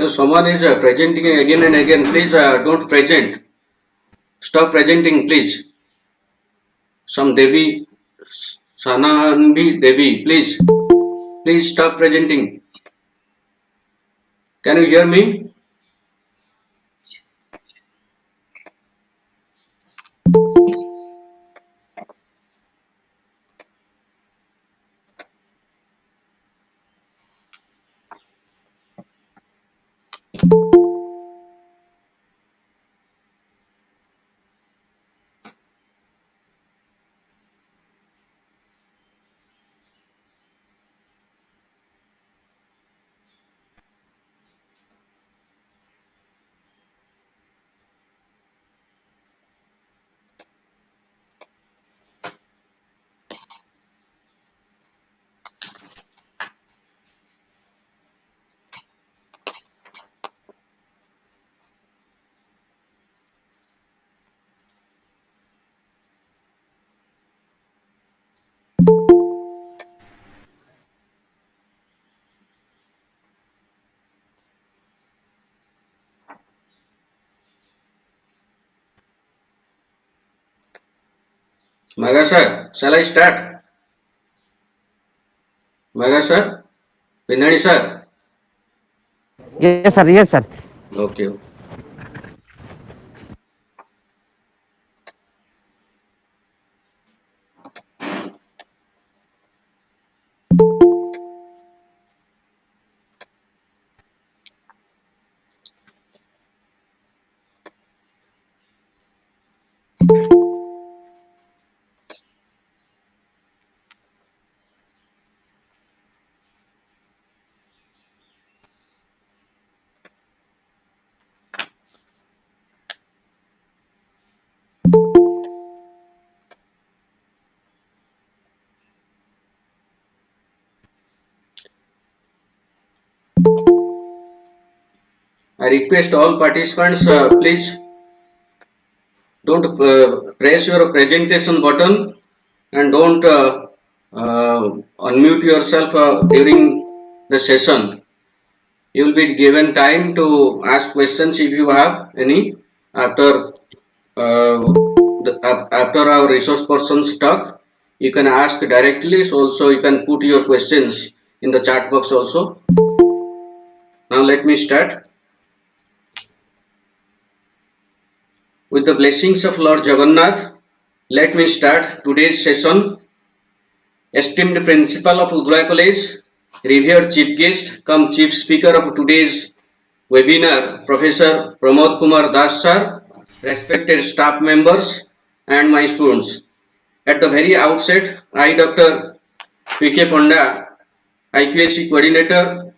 Someone is presenting again and again. Please don't present. Stop presenting, please. Some Devi, Sananbi Devi, please. Please stop presenting. Can you hear me? Maga sir, shall I start? Maga sir? Pinadi sir? Yes, sir. Yes, sir. Okay. I request all participants, please don't press your presentation button and don't unmute yourself during the session. You will be given time to ask questions if you have any after after our resource person's talk. You can ask directly, so also you can put your questions in the chat box also. Now let me start. With the blessings of Lord Jagannath, let me start today's session. Esteemed Principal of Udala College, revered Chief Guest, come Chief Speaker of today's webinar, Professor Pramod Kumar Das Sir, respected staff members and my students. At the very outset, I, Dr. P.K. Panda, IQAC Coordinator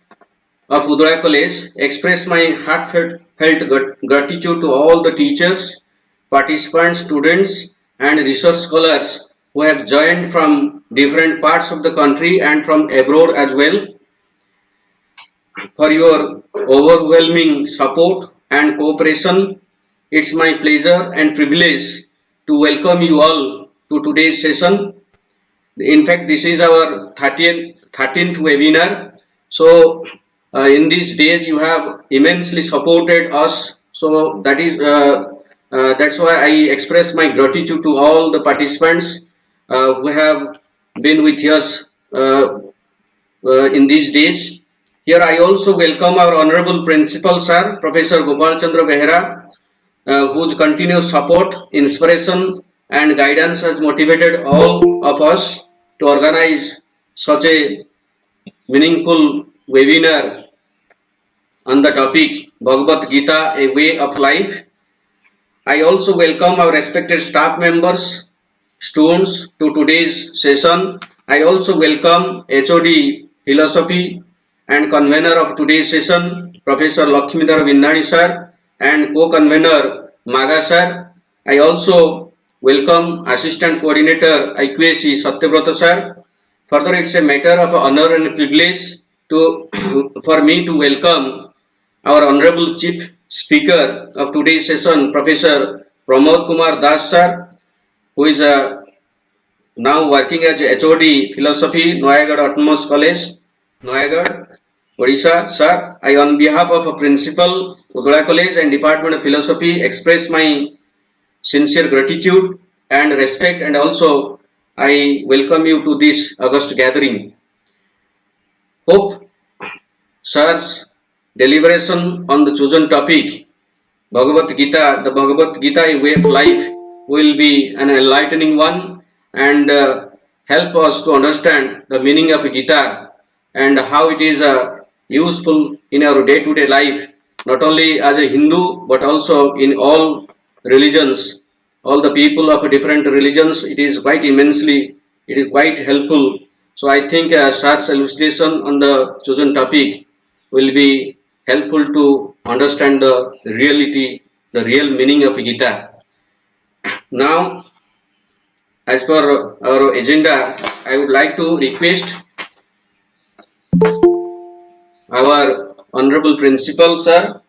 of Udala College, express my heartfelt gratitude to all the teachers, participants, students and research scholars who have joined from different parts of the country and from abroad as well for your overwhelming support and cooperation. It's my pleasure and privilege to welcome you all to today's session. In fact, this is our 13th webinar. So in these days you have immensely supported us. So that is that's why I express my gratitude to all the participants who have been with us in these days. Here I also welcome our Honorable Principal Sir, Professor Gopal Chandra Behera, whose continuous support, inspiration and guidance has motivated all of us to organize such a meaningful webinar on the topic Bhagavad Gita, a way of life. I also welcome our respected staff members, students to today's session. I also welcome HOD Philosophy and convener of today's session, Professor Lakshmidhar Vindhani Sir and co-convener Maga Sir. I also welcome Assistant Coordinator IQAC Satyavrata Sir. Further, it's a matter of honor and privilege for me to welcome our Honorable Chief Speaker of today's session, Professor Pramod Kumar Das Sir, who is now working as HOD Philosophy, Noyagarh Autonomous College, Noyagarh, Odisha. Sir, I on behalf of Principal Udala College and Department of Philosophy express my sincere gratitude and respect, and also I welcome you to this august gathering. Hope Sir's deliberation on the chosen topic, Bhagavad Gita, the Bhagavad Gita, a way of life, will be an enlightening one and help us to understand the meaning of Gita and how it is useful in our day-to-day life, not only as a Hindu but also in all religions, all the people of different religions. It is quite helpful. So I think Sir's elucidation on the chosen topic will be helpful to understand the reality, the real meaning of Gita. Now, as per our agenda, I would like to request our Honorable Principal Sir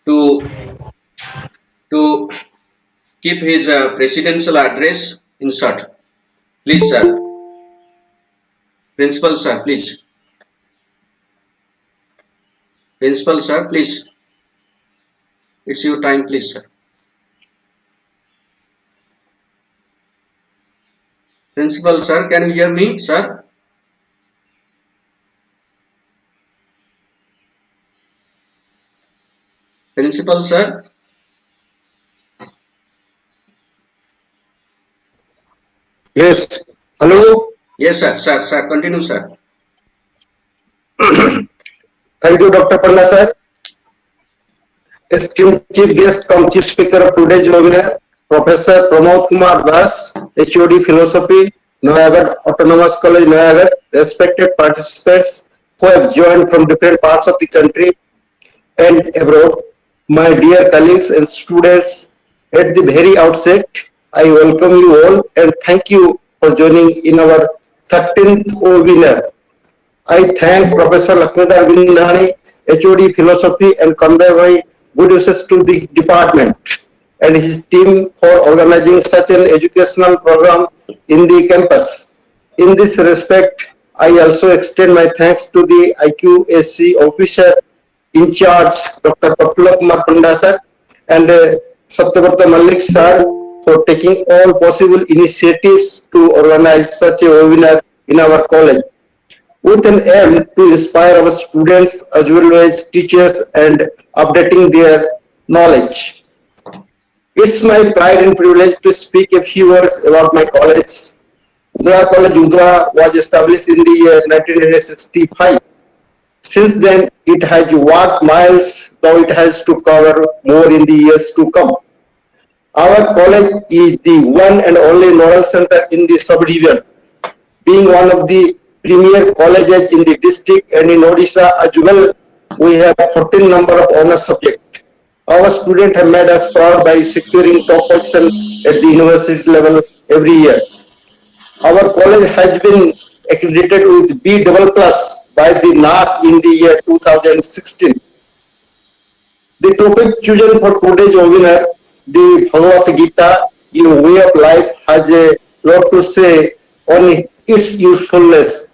to keep his presidential address in short. Please, sir. Principal Sir, please. Principal Sir, please. It's your time, please, sir. Principal Sir, can you hear me, sir? Principal Sir? Yes. Hello. Yes, sir. Sir, continue, sir. Thank you, Dr. Panda, sir. Esteemed Chief Guest, cum Chief Speaker of today's webinar, Professor Pramod Kumar Das, HOD Philosophy, Noyagarh Autonomous College, Noyagarh, respected participants who have joined from different parts of the country and abroad, my dear colleagues and students, at the very outset, I welcome you all and thank you for joining in our 13th webinar. I thank Professor Lakshmidhar Vindhani, HOD Philosophy and convey my good wishes to the department and his team for organizing such an educational program in the campus. In this respect, I also extend my thanks to the IQAC officer in charge, Dr. Kapila Kumar Panda sir, and Satyavrata Malik sir for taking all possible initiatives to organize such a webinar in our college with an aim to inspire our students as well as teachers and updating their knowledge. It's my pride and privilege to speak a few words about my college. Udala College Udala was established in the year 1965. Since then, it has walked miles, though it has to cover more in the years to come. Our college is the one and only nodal center in the subdivision, being one of the premier colleges in the district and in Odisha as well. We have 14 number of honor subjects. Our students have made us proud by securing top position at the university level every year. Our college has been accredited with B++ by the NAAC in the year 2016. The topic chosen for today's webinar, the Bhagavad Gita, in way of life, has a lot to say on its usefulness.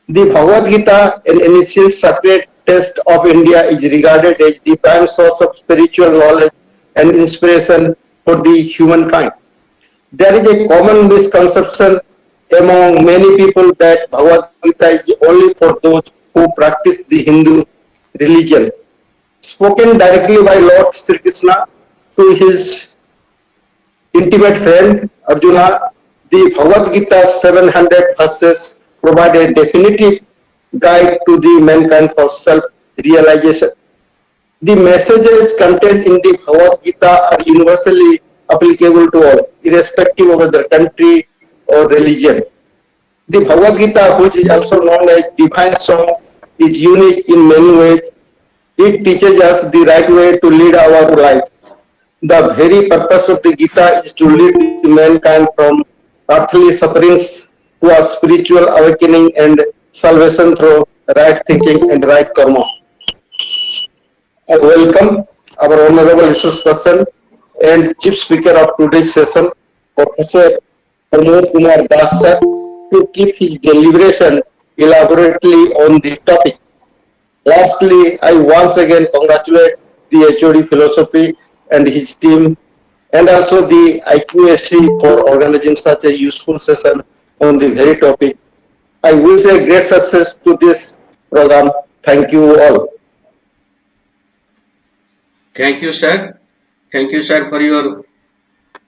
The Bhagavad Gita, an ancient sacred text of India, is regarded as the prime source of spiritual knowledge and inspiration for the humankind. There is a common misconception among many people that Bhagavad Gita is only for those who practice the Hindu religion. Spoken directly by Lord Sri Krishna to his intimate friend Arjuna, the Bhagavad Gita 700 verses provide a definitive guide to the mankind for self-realization. The messages contained in the Bhagavad Gita are universally applicable to all, irrespective of their country or religion. The Bhagavad Gita, which is also known as Divine Song, is unique in many ways. It teaches us the right way to lead our life. The very purpose of the Gita is to lead mankind from earthly sufferings to a spiritual awakening and salvation through right thinking and right karma. I welcome our honorable resource person and chief speaker of today's session, Professor Pramod Kumar Das sir, to keep his deliberation elaborately on the topic. Lastly, I once again congratulate the HOD Philosophy and his team and also the IQAC for organizing such a useful session on the very topic. I wish a great success to this program. Thank you all. Thank you, sir. Thank you, sir, for your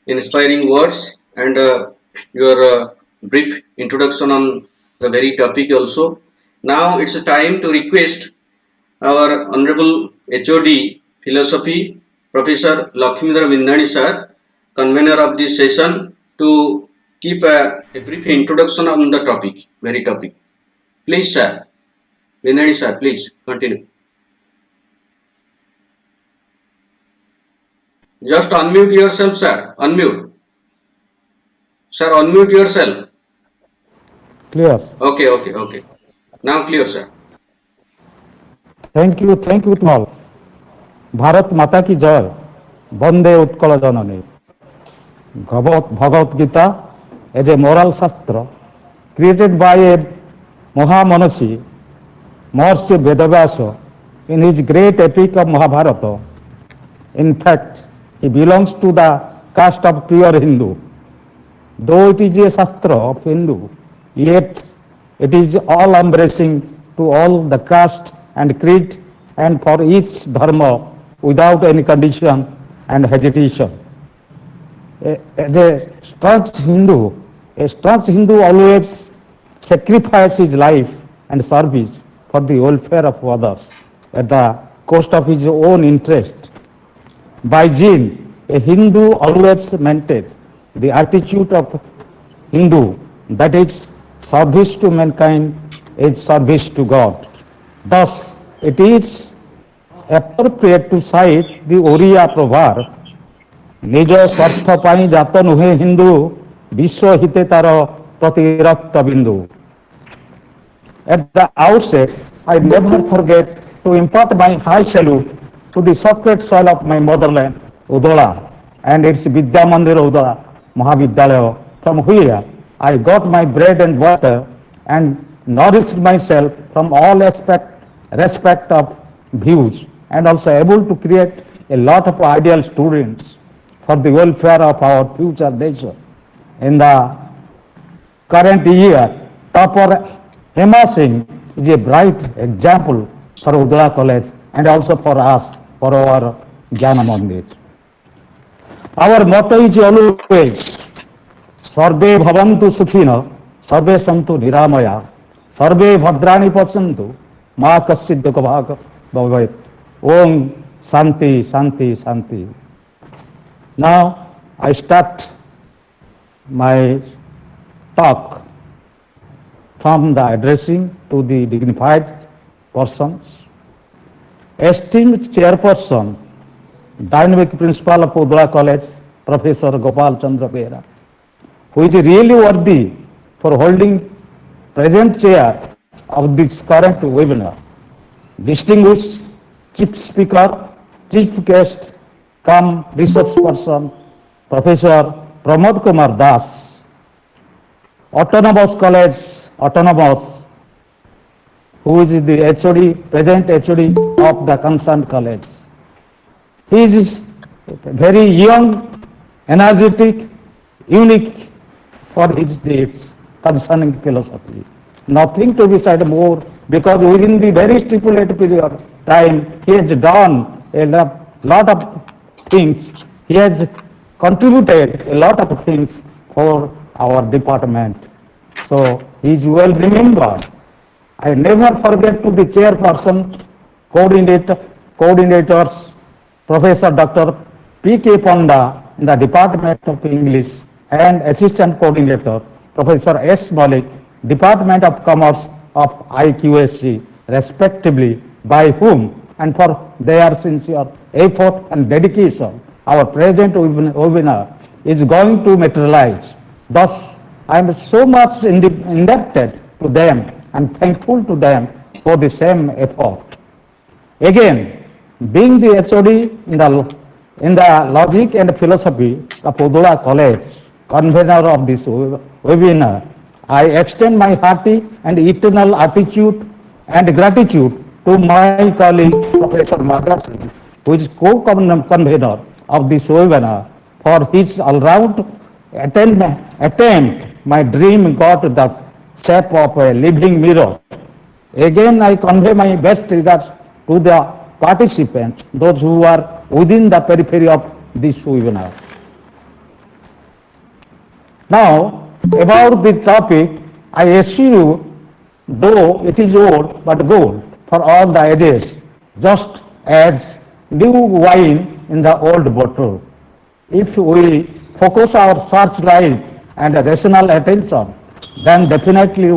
inspiring words and your brief introduction on the very topic also. Now it's a time to request our Honorable HOD Philosophy, Professor Lakshmindra Vindhani sir, convener of this session, to keep a brief introduction on the topic, very topic. Please, sir. Vindhani sir, please continue. Just unmute yourself, sir. Unmute. Sir, unmute yourself. Clear. Okay. Now clear, sir. Thank you to all. Bharat Mata ki jai. Bande Utkala Janani. Bhagavad Gita is a moral shastra created by a Mahamanashi, Maharishi Vedavyasa, in his great epic of Mahabharata. In fact, he belongs to the caste of pure Hindu. Though it is a shastra of Hindu, yet it is all embracing to all the caste and creed and for each dharma without any condition and hesitation. As a staunch Hindu always sacrifices his life and service for the welfare of others at the cost of his own interest. By gene, a Hindu always maintains the attitude of Hindu, that is, service to mankind is service to God. Thus, it is appropriate to cite the Oriya proverb, ନିଜ ସ୍ୱାର୍ଥ ପାଇଁ ଜାତ ନୁହେଁ ହିନ୍ଦୁ ବିଶ୍ୱ ହିତେ ତାର ପ୍ରତି ରକ୍ତ ବିନ୍ଦୁ. At the outset, I never forget to impart my high salute to the sacred soil of my motherland, Udala, and its Vidya Mandir Udala Mahavidyalaya, from where I got my bread and water and nourished myself from all respect of views, and also able to create a lot of ideal students for the welfare of our future nation. In the current year, topper Hema Singh is a bright example for Udala College and also for us, for our Jnana Mandir. Our motto is always Sarve Bhavantu Sukhina, Sarve Santu Niramaya, Sarve Bhadrani Pasantu, Ma Kasid Dukavaka Bhagavad. Om Santi, Santi, Santi. Now I start my talk from the addressing to the dignified persons. Esteemed Chairperson, Dynamic Principal of Udala College, Professor Gopal Chandra Behera, who is really worthy for holding present chair of this current webinar. Distinguished Chief Speaker, Chief Guest, come research person, Professor Pramod Kumar Das, Autonomous College, Autonomous, who is the HOD, present HOD of the concerned college. He is very young, energetic, unique for his deeds concerning philosophy. Nothing to be said more, because within the very stipulated period of time, he has done a lot of things. He has contributed a lot of things for our department. So he is well remembered. I never forget to the chairperson, coordinators, Professor Dr. P.K. Panda in the Department of English, and Assistant Coordinator, Professor S. Malik, Department of Commerce of IQSC, respectively, by whom and for their sincere effort and dedication, our present webinar is going to materialize. Thus, I am so much indebted to them and thankful to them for the same effort. Again, being the HOD in the Logic and Philosophy of Udala College, convener of this webinar, I extend my hearty and eternal attitude and gratitude to my colleague, Professor Magasi, who is co-convener of this webinar, for his all-round attempt. My dream got the shape of a living mirror. Again, I convey my best regards to the participants, those who are within the periphery of this webinar. Now, about the topic, I assure you, though it is old but gold for all the ages, just as new wine in the old bottle. If we focus our searchlight and rational attention, then definitely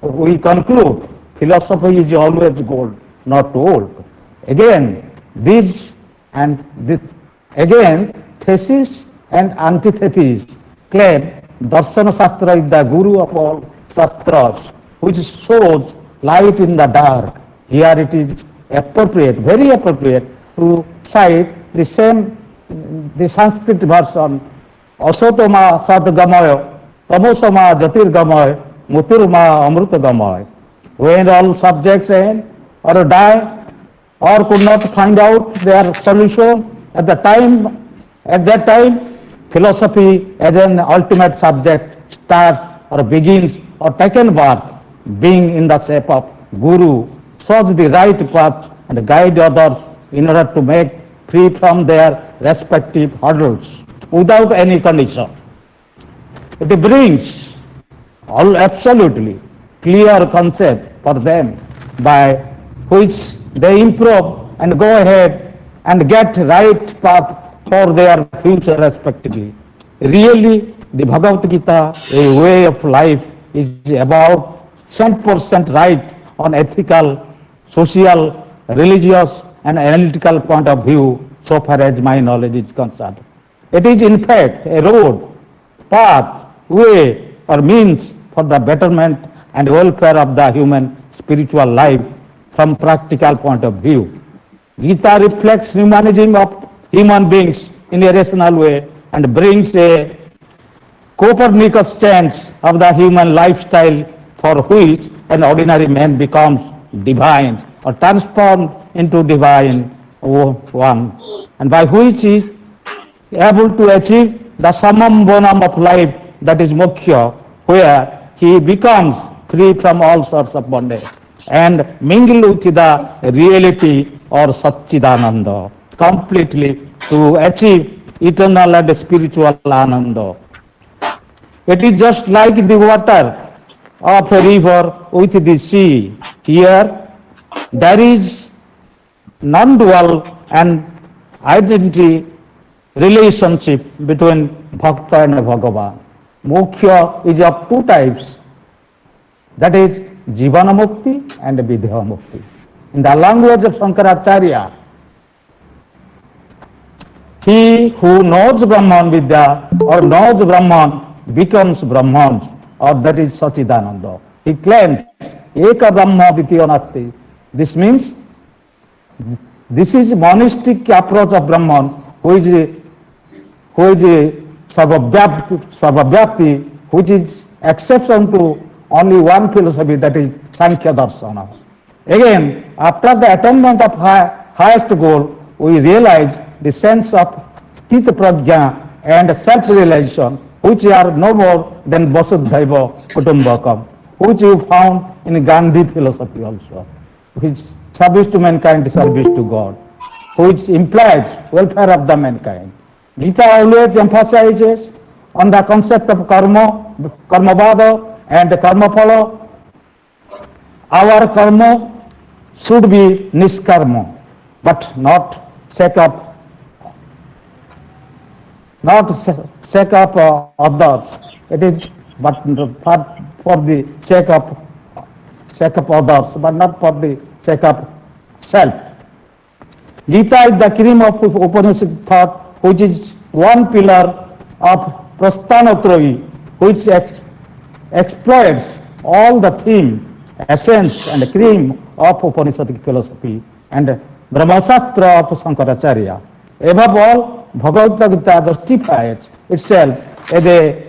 we conclude philosophy is always gold, not old. Again, thesis and antithesis claim Darsana Shastra is the guru of all Shastras, which shows light in the dark. Here it is appropriate, very appropriate, to cite the Sanskrit version, Asotama Sadgamaya, Tamosama Jyotirgamaya, Mutirma Amrutagamaya. When all subjects end or die or could not find out their solution at that time, philosophy as an ultimate subject starts or begins or taken birth, being in the shape of Guru, shows the right path and guide others in order to make free from their respective hurdles without any condition. It brings all absolutely clear concept for them by which they improve and go ahead and get right path for their future respectively. Really, the Bhagavad Gita, a way of life, is about 100% right on ethical, social, religious and analytical point of view, so far as my knowledge is concerned. It is in fact a road, path, way or means for the betterment and welfare of the human spiritual life from practical point of view. Gita reflects humanism of human beings in a rational way and brings a Copernicus change of the human lifestyle for which an ordinary man becomes divine or transformed into divine one, and by which he is able to achieve the summum bonum of life, that is moksha, where he becomes free from all sorts of bondage and mingle with the reality or Satchidananda completely to achieve eternal and spiritual ananda. It is just like the water of a river with the sea. Here, there is non-dual and identity relationship between Bhakta and Bhagavan. Moksha is of two types, that is Jivana Mukti and Vidya Mukti. In the language of Shankaracharya, he who knows Brahman Vidya or knows Brahman becomes Brahman, or that is Sachidananda. He claims Eka Brahma Ditya Nasti. This means this is monistic approach of Brahman, which is Sarvavyapti, which is exception to only one philosophy, that is Sankhya Darshana. Again, after the attainment of highest goal, we realize the sense of Sthita Prajna and self-realization, which are no more than Vasudhaiva Kutumbakam, which you found in Gandhi philosophy also, which service to mankind, service to God, which implies welfare of the mankind. Gita always emphasizes on the concept of karma, karmavada and karmaphala. Our karma should be niskarma, but not sake of others. It is but for the sake of others, but not for the sake of self. Gita is the cream of Upanishad thought, which is one pillar of Prasthanotrayi, which exploits all the theme, essence and cream of Upanishadic philosophy and Brahmasastra of Shankaracharya. Above all, Bhagavad Gita justifies itself as a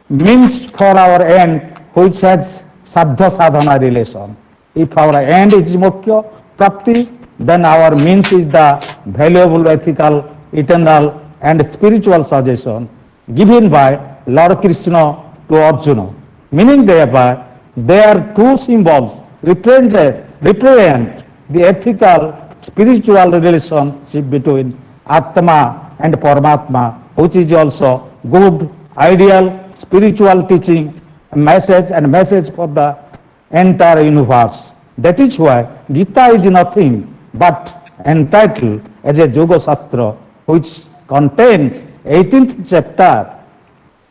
means for our end, which has Saddha Sadhana relation. If our end is moksha, prapti, then our means is the valuable ethical, eternal and spiritual suggestion given by Lord Krishna to Arjuna. Meaning thereby, their two symbols represent the ethical, spiritual relationship between Atma and Paramatma, which is also good, ideal, spiritual teaching, message for the entire universe. That is why Gita is nothing but entitled as a Yoga Shastra, which contains 18th chapter,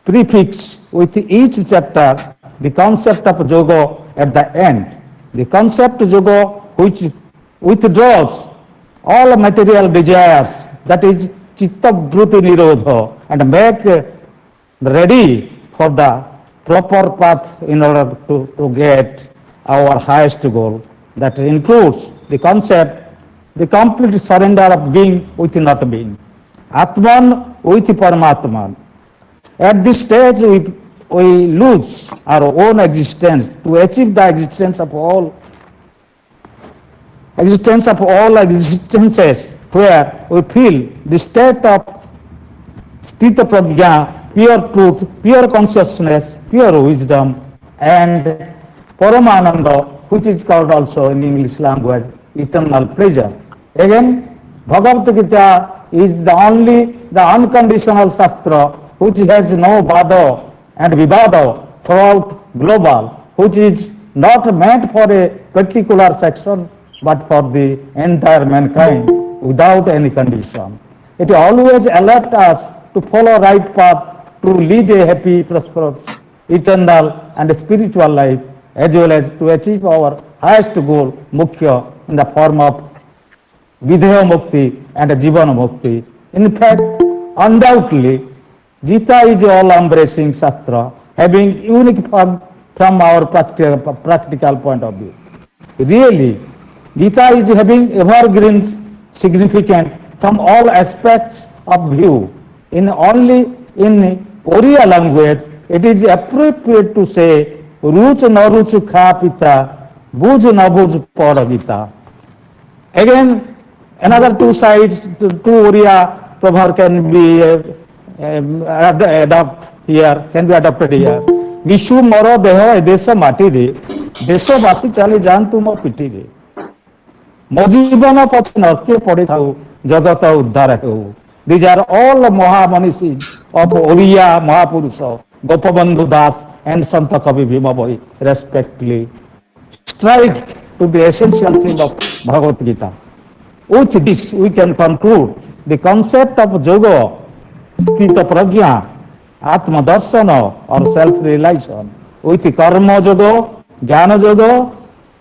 prefix with each chapter the concept of yoga at the end. The concept of yoga which withdraws all material desires, that is chitta vritti nirodha, and make ready for the proper path in order to get our highest goal. That includes the concept, the complete surrender of being with not being. Atman with Paramatman. At this stage, we lose our own existence to achieve the existence of all existences, where we feel the state of Sthita Prajna, pure truth, pure consciousness, pure wisdom, and Paramananda, which is called also in English language eternal pleasure. Again, Bhagavad Gita is the unconditional Shastra which has no Vada and Vivada throughout global, which is not meant for a particular section but for the entire mankind without any condition. It always alerts us to follow right path, to lead a happy, prosperous, eternal and spiritual life, as well as to achieve our highest goal, moksha, in the form of Vidya Mukti and Jivana Mukti. In fact, undoubtedly, Gita is all-embracing Shastra, having unique form from our practical point of view. Really, Gita is having evergreen significance from all aspects of view. In only in Oriya language, it is appropriate to say, Ruch na ruch kha pita, buj na buj para Gita. Again, another two sides, two Oriya proverb can be adopted here. Vishu moro deho edesha matire, desho basi chali jantu mo pitire. ମୋ ଜୀବନ ପଛେ ନର୍କେ ପଡ଼ିଥାଉ ଜଗତ ଉଦ୍ଧାର ହେଉ. These are all Mahamanishi of Oriya Mahapurusha, Gopabandhu Das and Santa Kavi Bhima Bhai, respectively, strike to the essential theme of Bhagavad Gita. With this, we can conclude the concept of Yoga, Kita Prajna, Atma Darsana or self-realization, with Karma Yoga, Jnana Yoga,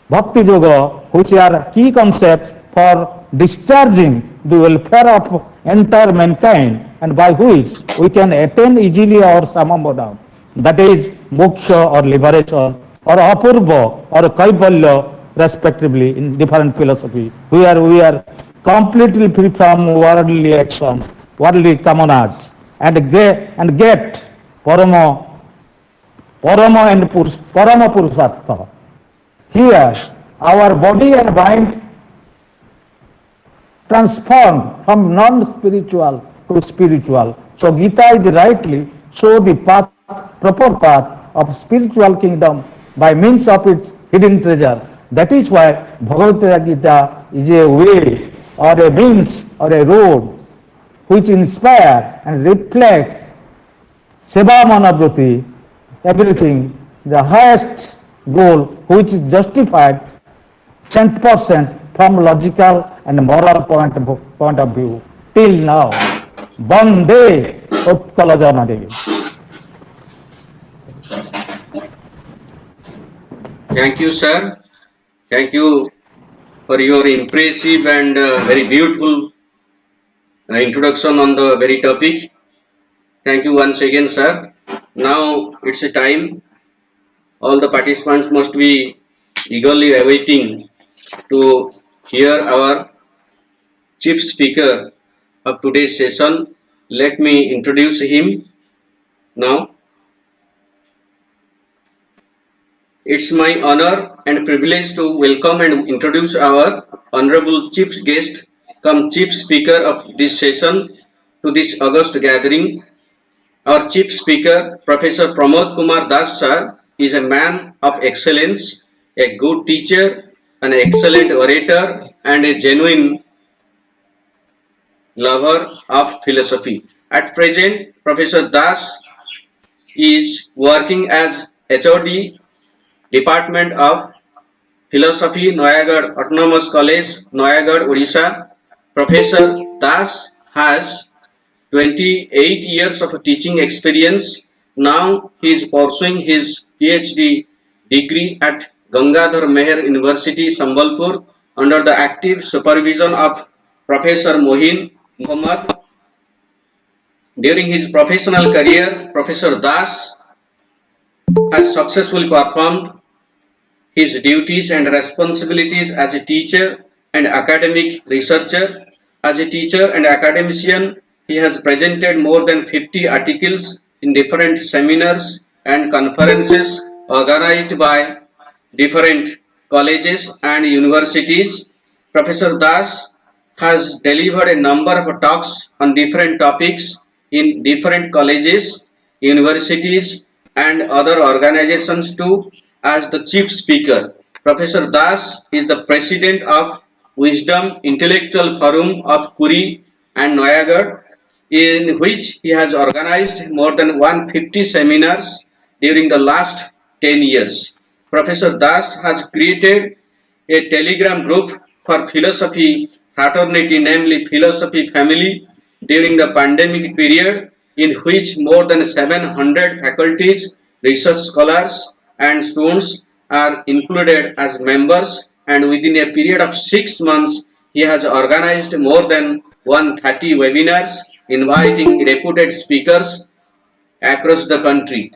Bhakti Yoga, which are key concepts for discharging the welfare of entire mankind and by which we can attain easily our samamodam, that is moksha or liberation or apurva or kaivalya respectively in different philosophy. We are completely free from worldly action, worldly kamonas and get parama and parama purusartha. Here our body and mind transformed from non-spiritual to spiritual. So Gita is rightly show the path, proper path of spiritual kingdom by means of its hidden treasure. That is why Bhagavad Gita is a way or a means or a road which inspire and reflects Seva Manavriti, everything, the highest goal which is justified 100% from logical and moral point of view till now. Bande Utkala Janade. Thank you, sir. Thank you for your impressive and very beautiful introduction on the very topic. Thank you once again, sir. Now it's a time. All the participants must be eagerly awaiting to hear our chief speaker of today's session. Let me introduce him now. It's my honor and privilege to welcome and introduce our honorable chief guest come chief speaker of this session to this august gathering. Our chief speaker, Professor Pramod Kumar Das sir, is a man of excellence, a good teacher, an excellent orator, and a genuine lover of philosophy. At present, Professor Das is working as HOD, Department of Philosophy, Noyagarh Autonomous College, Noyagarh, Odisha. Professor Das has 28 years of teaching experience. Now he is pursuing his PhD degree at Gangadhar Meher University, Sambalpur, under the active supervision of Professor Mohin Muhammad. During his professional career, Professor Das has successfully performed his duties and responsibilities as a teacher and academic researcher. As a teacher and academician, he has presented more than 50 articles in different seminars and conferences organized by different colleges and universities. Professor Das has delivered a number of talks on different topics in different colleges, universities, and other organizations too as the chief speaker. Professor Das is the president of Wisdom Intellectual Forum of Puri and Noyagarh, in which he has organized more than 150 seminars during the last 10 years. Professor Das has created a telegram group for philosophy fraternity, namely Philosophy Family, during the pandemic period, in which more than 700 faculties, research scholars, and students are included as members, and within a period of 6 months, he has organized more than 130 webinars inviting reputed speakers across the country.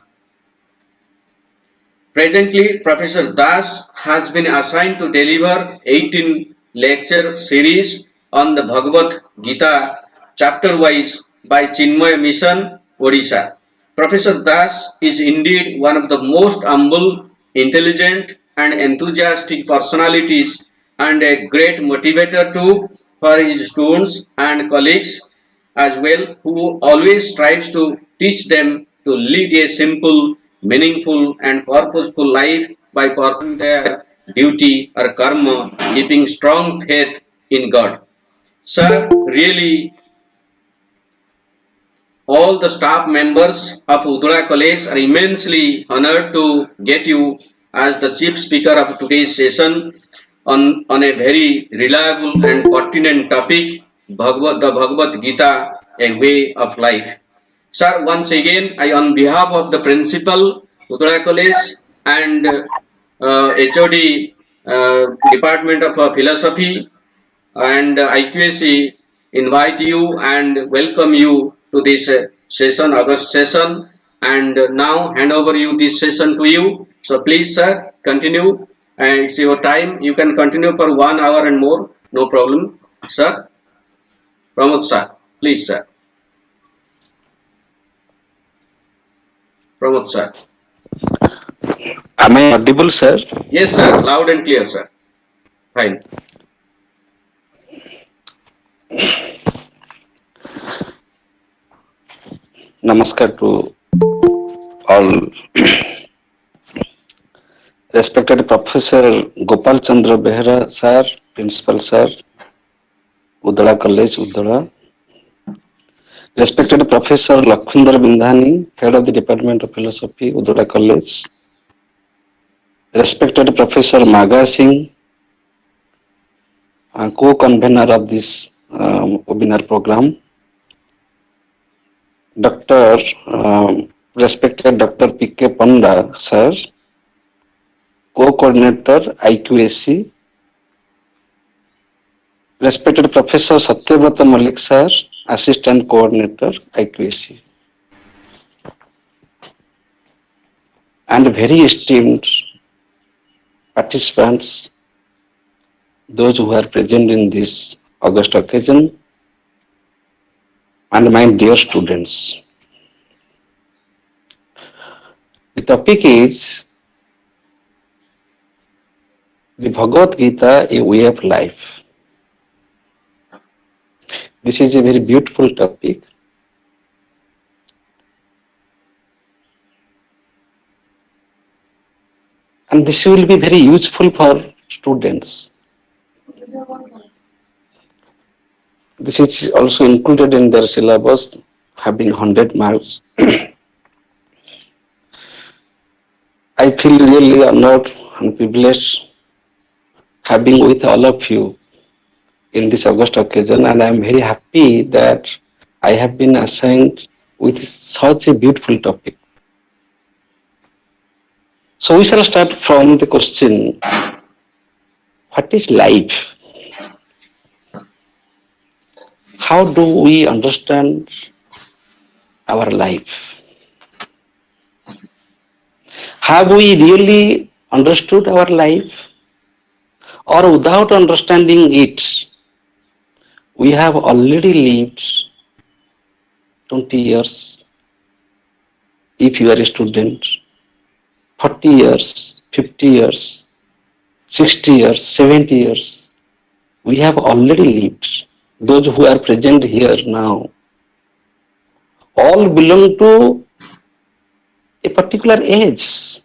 Presently, Professor Das has been assigned to deliver 18 lecture series on the Bhagavad Gita chapter wise by Chinmay Mission, Odisha. Professor Das is indeed one of the most humble, intelligent, and enthusiastic personalities and a great motivator too for his students and colleagues as well, who always strives to teach them to lead a simple, meaningful, and purposeful life by performing their duty or karma, keeping strong faith in God. Sir, really, all the staff members of Udala College are immensely honored to get you as the chief speaker of today's session on a very reliable and pertinent topic, the Bhagavad Gita, a way of life. Sir, once again, I on behalf of the principal, Udala College, and HOD, Department of Philosophy, and IQAC invite you and welcome you to this session, August session, and now hand over you this session to you. So please, sir, continue, and it's your time. You can continue for 1 hour and more, no problem, sir. Pramod sir, please, sir. Pramod sir. Am I audible, sir? Yes, sir, loud and clear, sir. Fine. Namaskar to all. Respected Professor Gopal Chandra Behra, sir, Principal, sir, Udala College, Udala. Respected Professor Lakhvinder Bindhani, Head of the Department of Philosophy, Udala College. Respected Professor Maga Singh, co-convener of this webinar program. Respected Dr. P.K. Panda, sir, co-coordinator IQAC. Respected Professor Satyavrata Malik, sir, assistant coordinator IQAC. And very esteemed participants, those who are present in this August occasion, and my dear students. The topic is the Bhagavad Gita, a way of life. This is a very beautiful topic. And this will be very useful for students. This is also included in their syllabus, having 100 marks. I feel really honored and privileged having with all of you in this August occasion, and I am very happy that I have been assigned with such a beautiful topic. So we shall start from the question, what is life? How do we understand our life? Have we really understood our life? Or without understanding it, we have already lived 20 years, if you are a student, 40 years, 50 years, 60 years, 70 years, we have already lived. Those who are present here now, all belong to a particular age.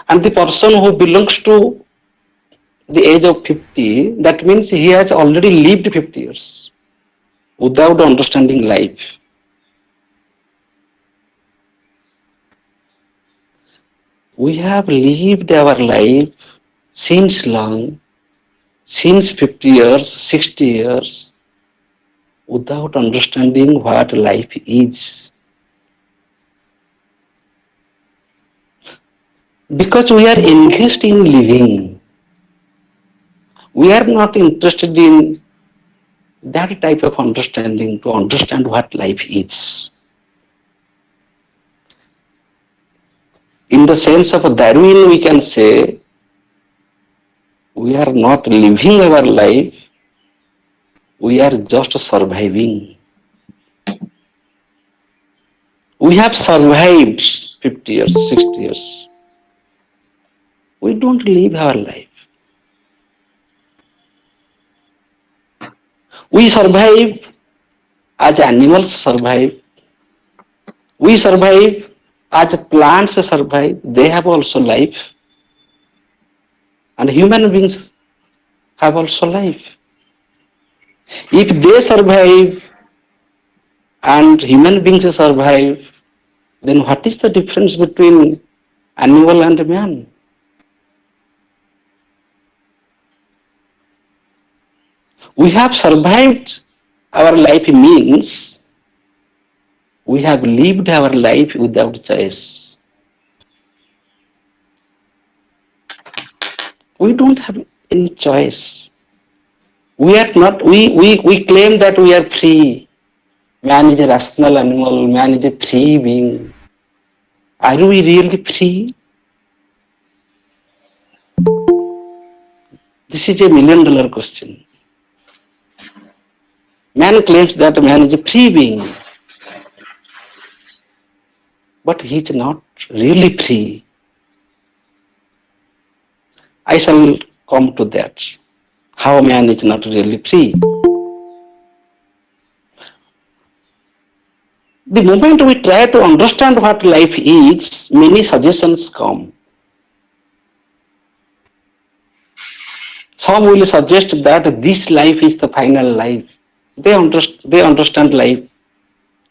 And the person who belongs to the age of 50, that means he has already lived 50 years without understanding life. We have lived our life since long, since 50 years, 60 years, without understanding what life is. Because we are engaged in living, we are not interested in that type of understanding to understand what life is. In the sense of Darwin, we can say we we are not living our life, we are just surviving. We have survived 50 years, 60 years. We don't live our life. We survive as animals survive. We survive as plants survive. They have also life. And human beings have also life. If they survive and human beings survive, then what is the difference between animal and man? We have survived our life means we have lived our life without choice. We don't have any choice. We are not, we claim that we are free. Man is a rational animal, man is a free being. Are we really free? This is $1,000,000 question. Man claims that man is a free being, but he is not really free. I shall come to that, how man is not really free. The moment we try to understand what life is, many suggestions come. Some will suggest that this life is the final life. They understand life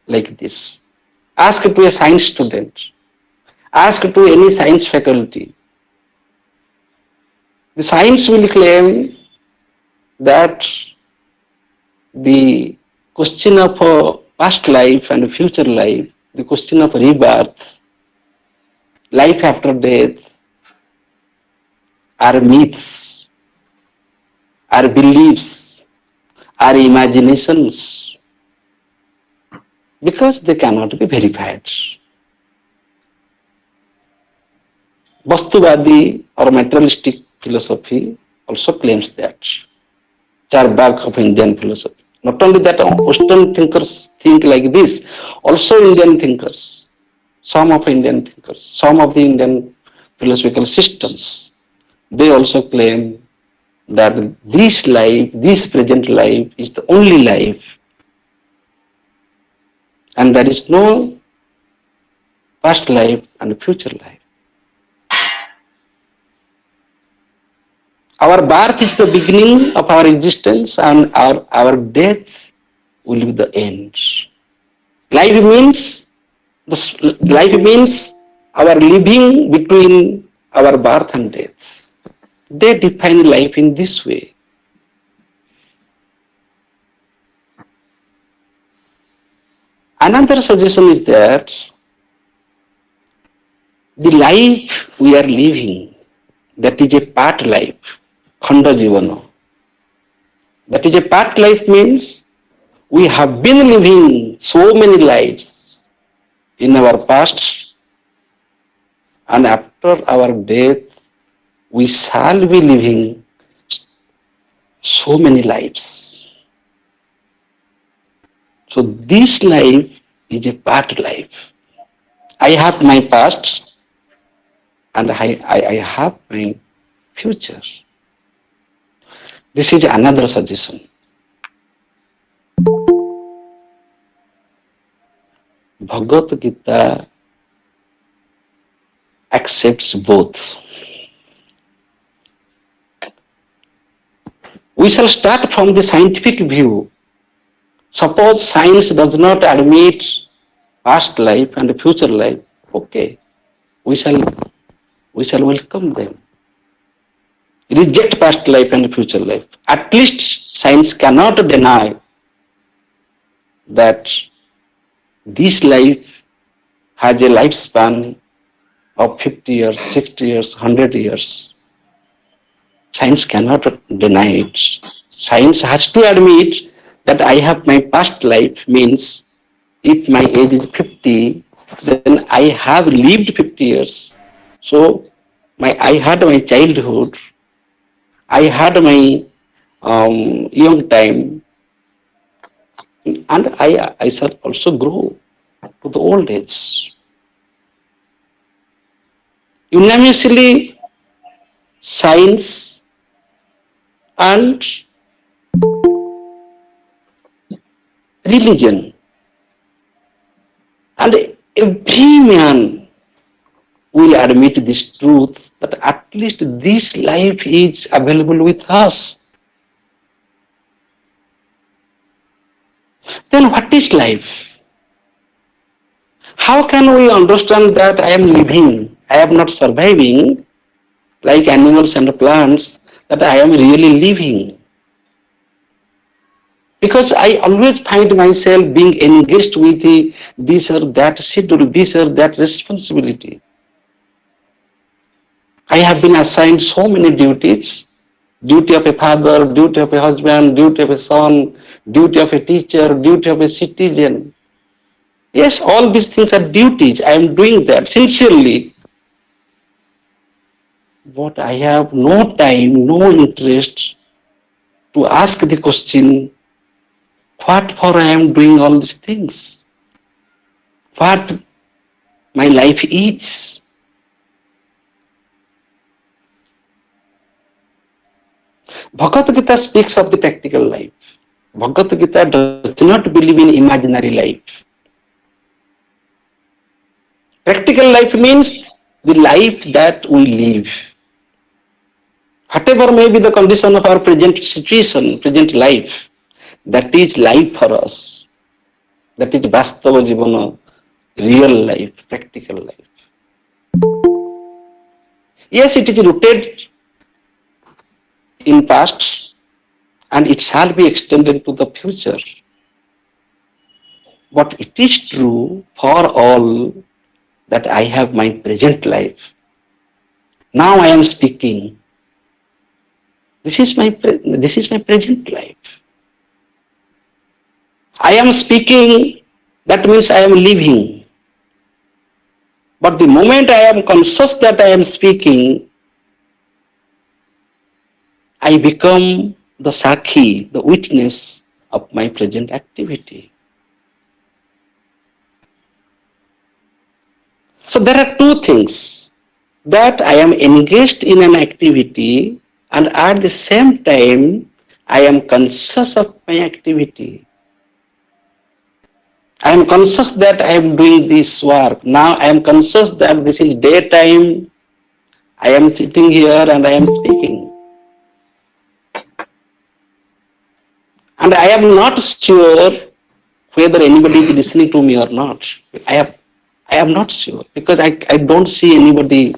like this. Ask to a science student, ask to any science faculty. The science will claim that the question of past life and future life, the question of rebirth, life after death, are myths, are beliefs, are imaginations, because they cannot be verified. Vastuvadi or materialistic philosophy also claims that. Charbak of Indian philosophy. Not only that, Western thinkers think like this, also Indian thinkers, some of the Indian philosophical systems, they also claim that this life, this present life is the only life, and there is no past life and future life. Our birth is the beginning of our existence, and our death will be the end. Life means our living between our birth and death. They define life in this way. Another suggestion is that the life we are living, that is a part life, khanda jivana. That is a part life means we have been living so many lives in our past, and after our death we shall be living so many lives. So this life is a part life. I have my past and I have my future. This is another suggestion. Bhagavad Gita accepts both. We shall start from the scientific view. Suppose science does not admit past life and future life, okay, we shall welcome them. Reject past life and future life. At least science cannot deny that this life has a lifespan of 50 years, 60 years, 100 years. Science cannot deny it. Science has to admit that I have my past life, means if my age is 50, then I have lived 50 years. So I had my childhood, I had my young time, and I shall also grow to the old age. Unanimously, science and religion, and every man will admit this truth that at least this life is available with us. Then what is life? How can we understand that I am living, I am not surviving like animals and plants, that I am really living? Because I always find myself being engaged with this or that schedule, this or that responsibility. I have been assigned so many duties: duty of a father, duty of a husband, duty of a son, duty of a teacher, duty of a citizen. Yes, all these things are duties. I am doing that sincerely. But I have no time, no interest to ask the question, what for I am doing all these things? What my life is? Bhagavad Gita speaks of the practical life. Bhagavad Gita does not believe in imaginary life. Practical life means the life that we live. Whatever may be the condition of our present situation, present life, that is life for us. That is Vastava Jivana, real life, practical life. Yes, it is rooted in past and it shall be extended to the future. But it is true for all that I have my present life. Now I am speaking. This is my present life. I am speaking, that means I am living. But the moment I am conscious that I am speaking, I become the Sakhi, the witness of my present activity. So there are two things: that I am engaged in an activity and at the same time I am conscious of my activity. I am conscious that I am doing this work. Now I am conscious that this is daytime. I am sitting here and I am speaking. And I am not sure whether anybody is listening to me or not. I am not sure because I don't see anybody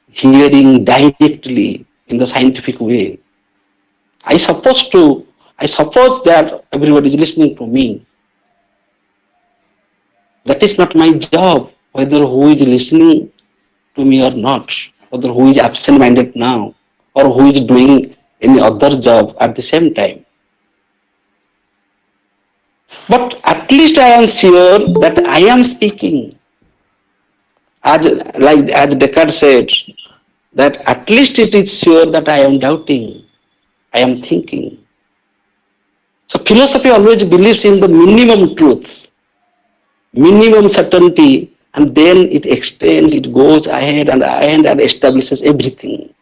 hearing directly in the scientific way. I suppose that everybody is listening to me. That is not my job, whether who is listening to me or not, whether who is absent-minded now, or who is doing any other job at the same time. But at least I am sure that I am speaking. As Descartes said, that at least it is sure that I am doubting, I am thinking. So philosophy always believes in the minimum truth, minimum certainty, and then it extends, it goes ahead and establishes everything.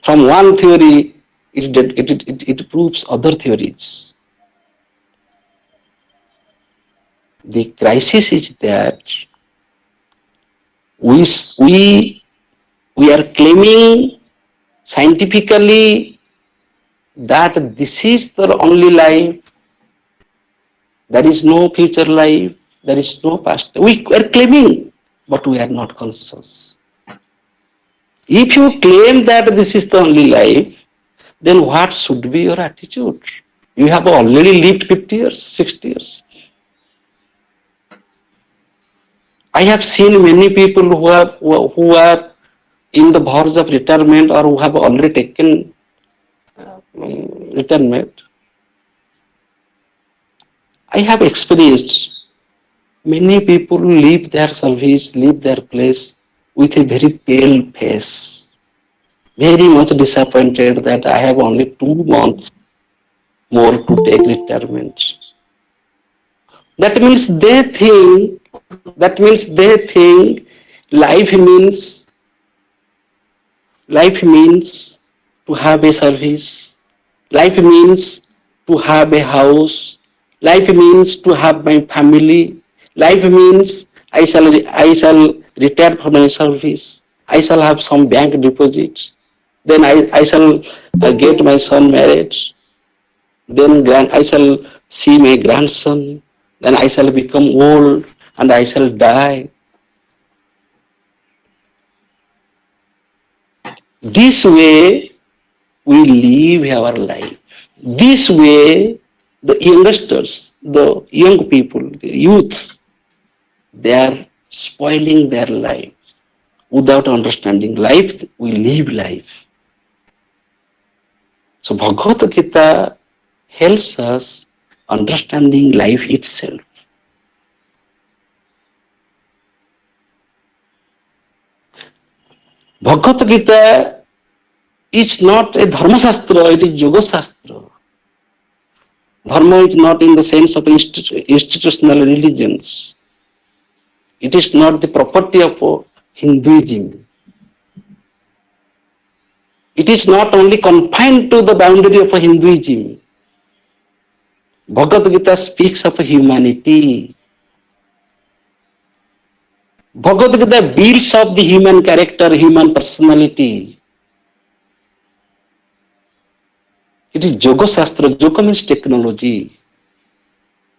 From one theory, it proves other theories. The crisis is that we are claiming scientifically that this is the only life, there is no future life, there is no past. We are claiming, but we are not conscious. If you claim that this is the only life, then what should be your attitude? You have already lived 50 years, 60 years. I have seen many people who are in the verge of retirement or who have already taken retirement. I have experienced many people leave their service, leave their place with a very pale face, very much disappointed that I have only 2 months more to take retirement. That means they think life means life means to have a service. Life means to have a house. Life means to have my family. Life means I shall retire from my service. I shall have some bank deposits. Then I shall get my son married. Then I shall see my grandson. Then I shall become old and I shall die. This way we live our life. This way the youngsters, the young people, the youth, they are spoiling their life without understanding life. We live life. So Bhagavad Gita helps us understanding life itself. Bhagavad Gita is not a Dharma Shastra, it is Yoga Shastra. Dharma is not in the sense of institutional religions. It is not the property of Hinduism. It is not only confined to the boundary of Hinduism. Bhagavad Gita speaks of humanity. Bhagavad Gita builds up the human character, human personality. It is Yoga Shastra. Yoga means technology,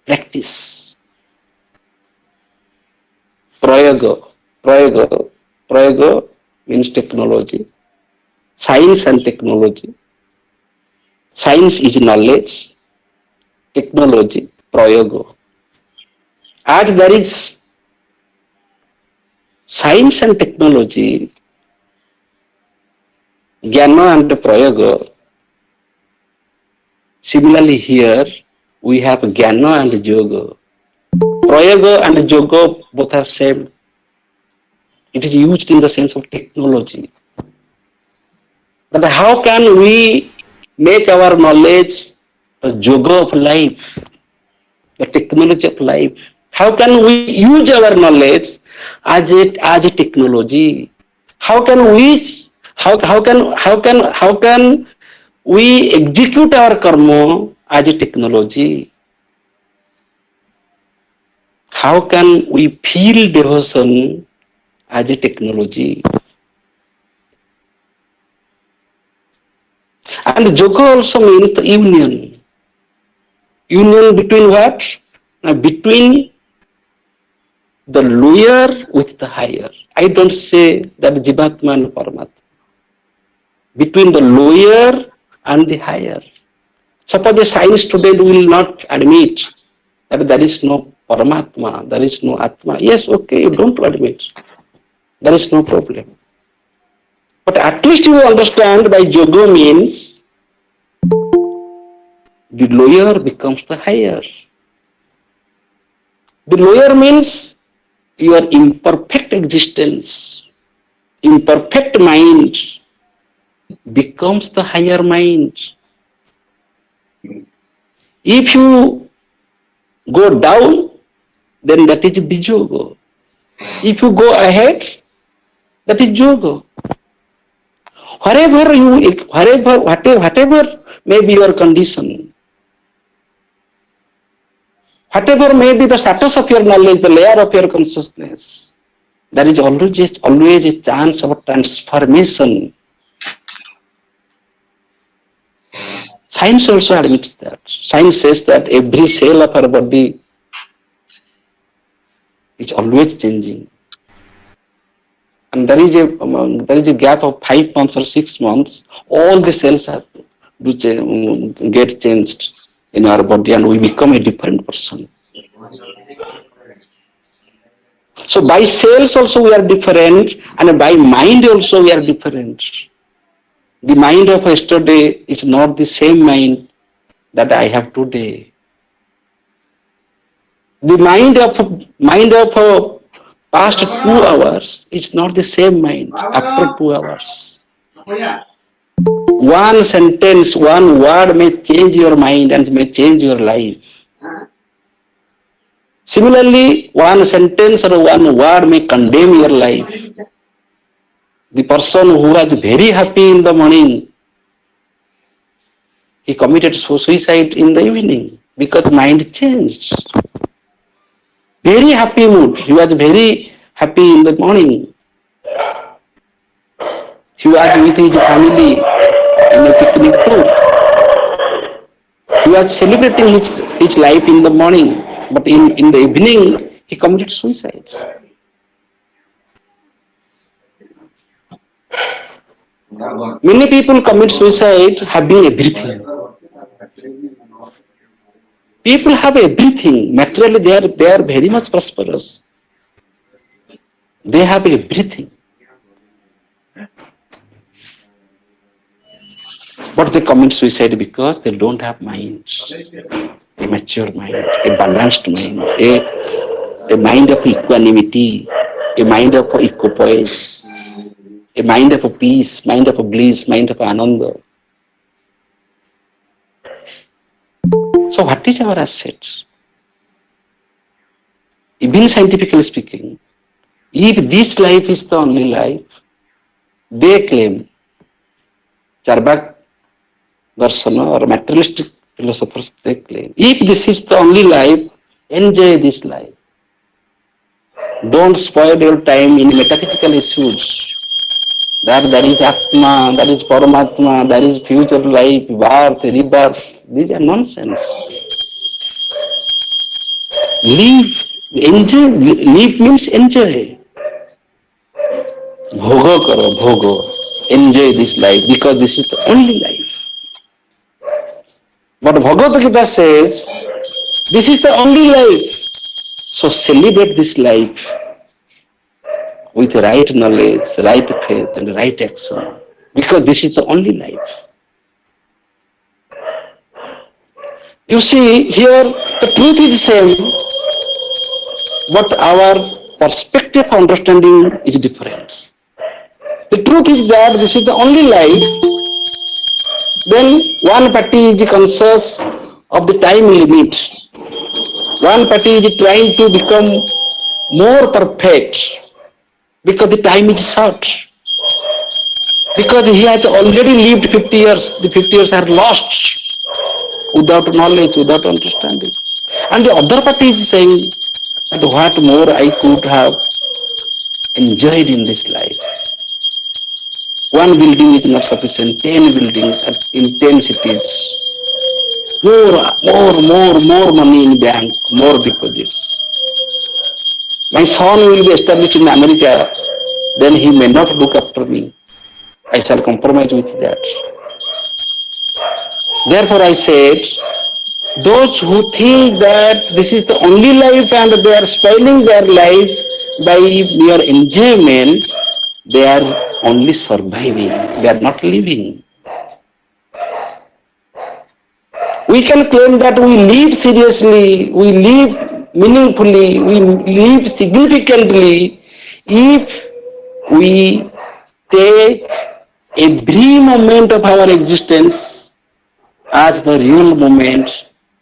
practice. Prayaga means technology. Science and technology. Science is knowledge. Technology, prayaga. As there is science and technology, jnana and prayaga. Similarly here, we have jnana and yoga. Prayaga and yoga both are same. It is used in the sense of technology. But how can we make our knowledge the yoga of life, the technology of life? How can we use our knowledge as a technology? How can we execute our karma as a technology? How can we feel devotion as a technology? And yoga also means the union. Union between what? Between the lower with the higher. I don't say that Jivatma and Paramatma. Between the lower and the higher. Suppose a science student will not admit that there is no Paramatma, there is no Atma. Yes, okay, you don't admit. There is no problem. But at least you understand by yoga means the lower becomes the higher. The lower means your imperfect existence, imperfect mind becomes the higher mind. If you go down, then that is Bijoga. If you go ahead, that is Yoga. Whatever may be your condition, whatever may be the status of your knowledge, the layer of your consciousness, there is always a chance of transformation. Science also admits that. Science says that every cell of our body is always changing. And there is a gap of 5 months or 6 months, all the cells have to get changed in our body and we become a different person. So by cells also we are different and by mind also we are different. The mind of yesterday is not the same mind that I have today. The mind of past 2 hours is not the same mind after 2 hours. One sentence, one word may change your mind and may change your life. Similarly, one sentence or one word may condemn your life. The person who was very happy in the morning, he committed suicide in the evening because mind changed. Very happy mood. He was very happy in the morning. He was with his family in a picnic too. He was celebrating his life in the morning, but in the evening he committed suicide. Many people commit suicide having everything. People have everything. Materially they are very much prosperous. They have everything. But they commit suicide because they don't have mind. A mature mind, a balanced mind, a mind of equanimity, a mind of equipoise, a mind of peace, mind of bliss, mind of ananda. So what is our asset? Even scientifically speaking, if this life is the only life, they claim, Charbak Darsana or materialistic philosophers, they claim, if this is the only life, enjoy this life. Don't spoil your time in metaphysical issues. That is Atma, that is Paramatma, that is future life, birth, rebirth. These are nonsense. Live, enjoy. Live means enjoy. Bhoga karo, bhoga. Enjoy this life because this is the only life. But Bhagavad Gita says, this is the only life. So celebrate this life with right knowledge, right faith, and right action. Because this is the only life. You see, here the truth is the same, but our perspective of understanding is different. The truth is that this is the only life. Then one party is conscious of the time limit. One party is trying to become more perfect because the time is short. Because he has already lived 50 years, the 50 years are lost without knowledge, without understanding. And the other party is saying that what more I could have enjoyed in this life. One building is not sufficient, 10 buildings in 10 cities. More money in bank, more deposits. My son will be established in America, then he may not look after me. I shall compromise with that. Therefore I said, those who think that this is the only life and they are spoiling their life by mere enjoyment, they are only surviving, they are not living. We can claim that we live seriously, we live meaningfully, we live significantly if we take every moment of our existence as the real moment,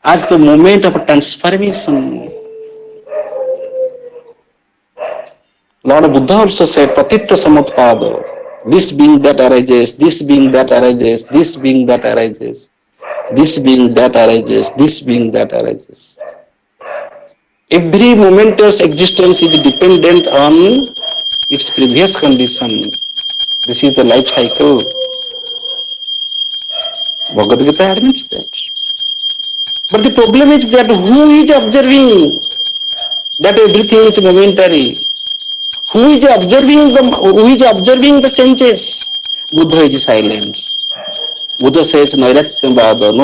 as the moment of transformation. Lord Buddha also said, Patitta Samutpada, this being that arises, this being that arises, this being that arises, this being that arises, this being that arises. Every momentous existence is dependent on its previous condition. This is the life cycle. Bhagavad Gita admits that. But the problem is that who is observing that everything is momentary? Who is observing the changes? Buddha is silent. Buddha says, no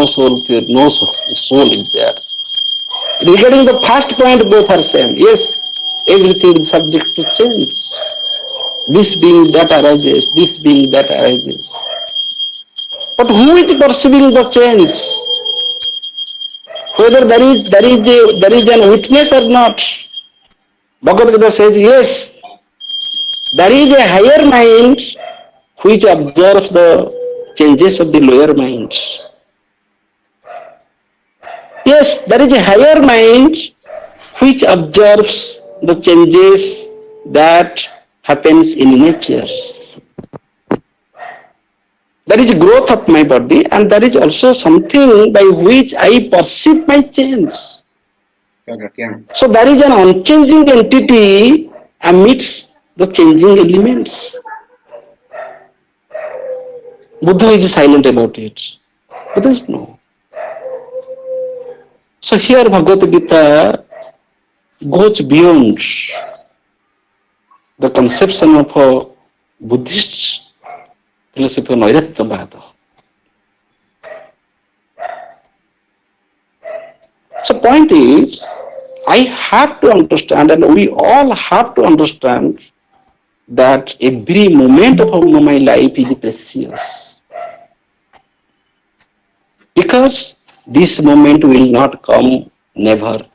soul is there. Regarding the first point, both are same. Yes, everything is subject to change. This being that arises, this being that arises. But who is perceiving the change? Whether there is an witness or not. Bhagavad Gita says, yes, there is a higher mind which observes the changes of the lower mind. Yes, there is a higher mind which observes the changes that happens in nature. There is growth of my body and there is also something by which I perceive my change. So there is an unchanging entity amidst the changing elements. Buddha is silent about it. Buddha is no. So here Bhagavad Gita goes beyond the conception of a Buddhist philosophy of Nairatya. So point is, I have to understand and we all have to understand that every moment of my life is precious. Because this moment will not come never.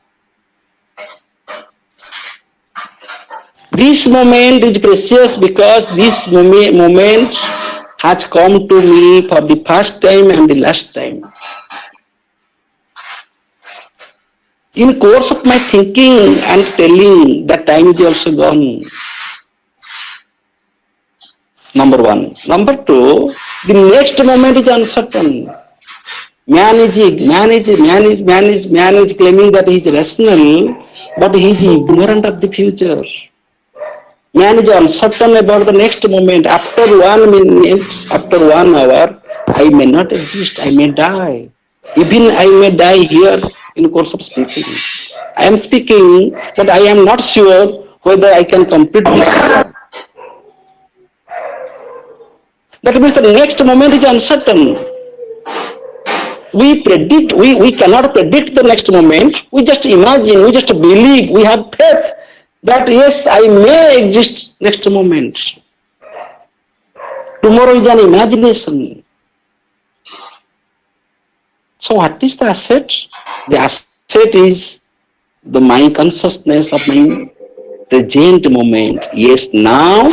This moment is precious because this moment has come to me for the first time and the last time. In course of my thinking and telling, that time is also gone. Number one. Number two, the next moment is uncertain. Man is claiming that he is rational, but he is ignorant of the future. Man is uncertain about the next moment. After 1 minute, after 1 hour, I may not exist, I may die. Even I may die here in course of speaking. I am speaking, but I am not sure whether I can complete this. That means the next moment is uncertain. We cannot predict the next moment. We just imagine, we just believe, we have faith that yes, I may exist next moment. Tomorrow is an imagination. So what is the asset? The asset is the mind consciousness of my present moment. Yes, now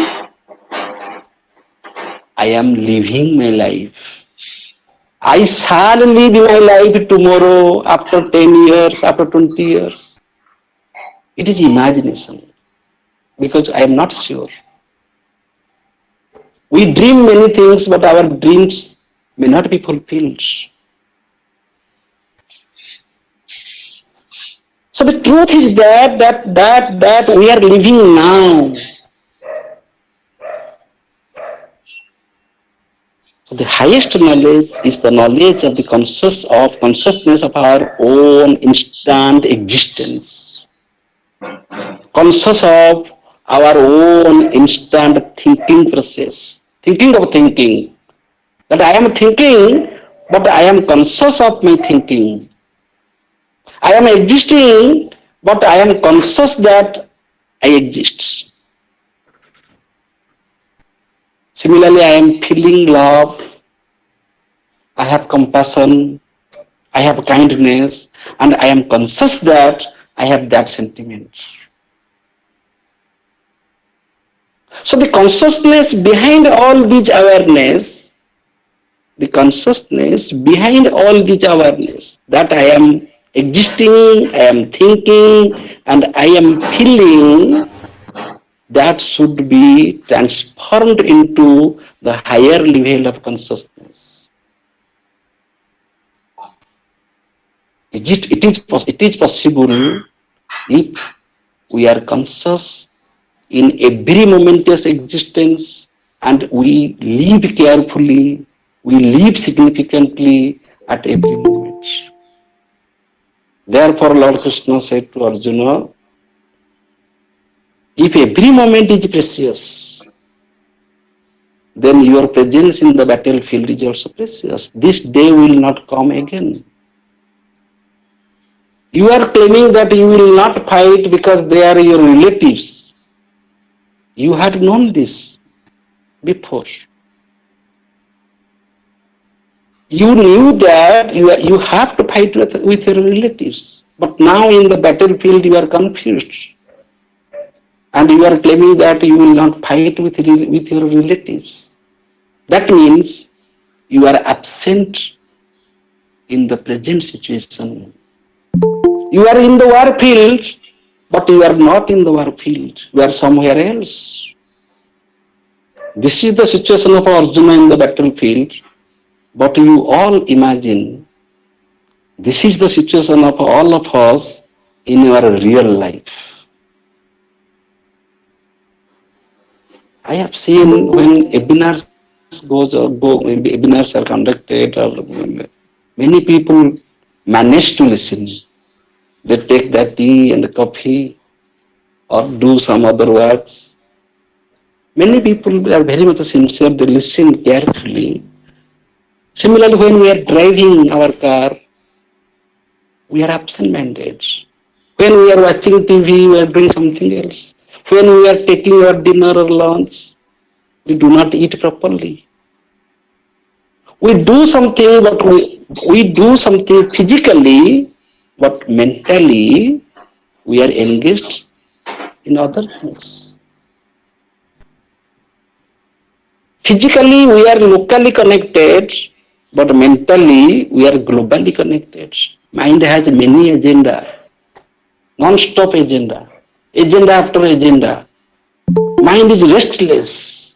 I am living my life. I shall live my life tomorrow, after 10 years, after 20 years. It is imagination, because I am not sure. We dream many things, but our dreams may not be fulfilled. So the truth is that we are living now. So the highest knowledge is the knowledge of the consciousness of our own instant existence. Conscious of our own instant thinking process. Thinking of thinking. That I am thinking, but I am conscious of my thinking. I am existing, but I am conscious that I exist. Similarly, I am feeling love, I have compassion, I have kindness, and I am conscious that I have that sentiment. So the consciousness behind all this awareness, that I am existing, I am thinking, and I am feeling, that should be transformed into the higher level of consciousness. It is possible if we are conscious in every momentous existence and we live carefully, we live significantly at every moment. Therefore, Lord Krishna said to Arjuna, if every moment is precious, then your presence in the battlefield is also precious. This day will not come again. You are claiming that you will not fight because they are your relatives. You had known this before. You knew that you have to fight with your relatives. But now in the battlefield you are confused. And you are claiming that you will not fight with your relatives. That means You are absent in the present situation. You are in the war field, but you are not in the war field. You are somewhere else. This is the situation of Arjuna in the battlefield, but you all imagine this is the situation of all of us in our real life. I have seen when webinars are conducted, or many people manage to listen. They take that tea and coffee or do some other works. Many people are very much sincere, they listen carefully. Similarly, when we are driving our car, we are absent-minded. When we are watching TV, we are doing something else. When we are taking our dinner or lunch, we do not eat properly. We do something, but we do something physically, but mentally we are engaged in other things. Physically we are locally connected, but mentally we are globally connected. Mind has many agenda, non-stop agenda, agenda after agenda. Mind is restless.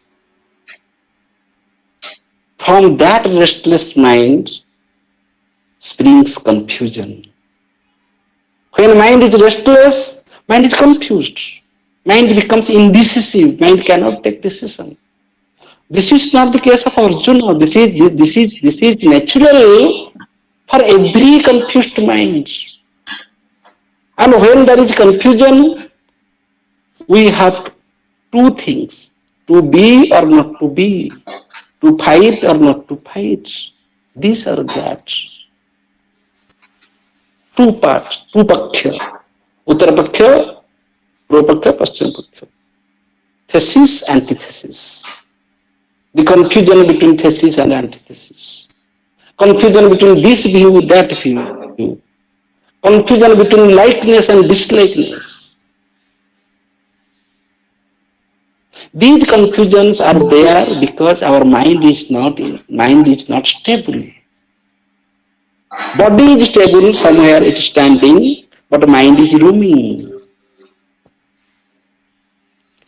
From that restless mind springs confusion. When mind is restless, mind is confused. Mind becomes indecisive. Mind cannot take decision. This is not the case of Arjuna. This is natural for every confused mind. And when there is confusion, we have two things: to be or not to be, to fight or not to fight. These are that. Two parts, two paksha. Uttara paksha, Purva paksha, Paschima paksha. Thesis, antithesis. The confusion between thesis and antithesis. Confusion between this view, that view. Confusion between likeness and dislikeness. These confusions are there because our mind is not stable. Body is stable, somewhere it is standing, but mind is roaming.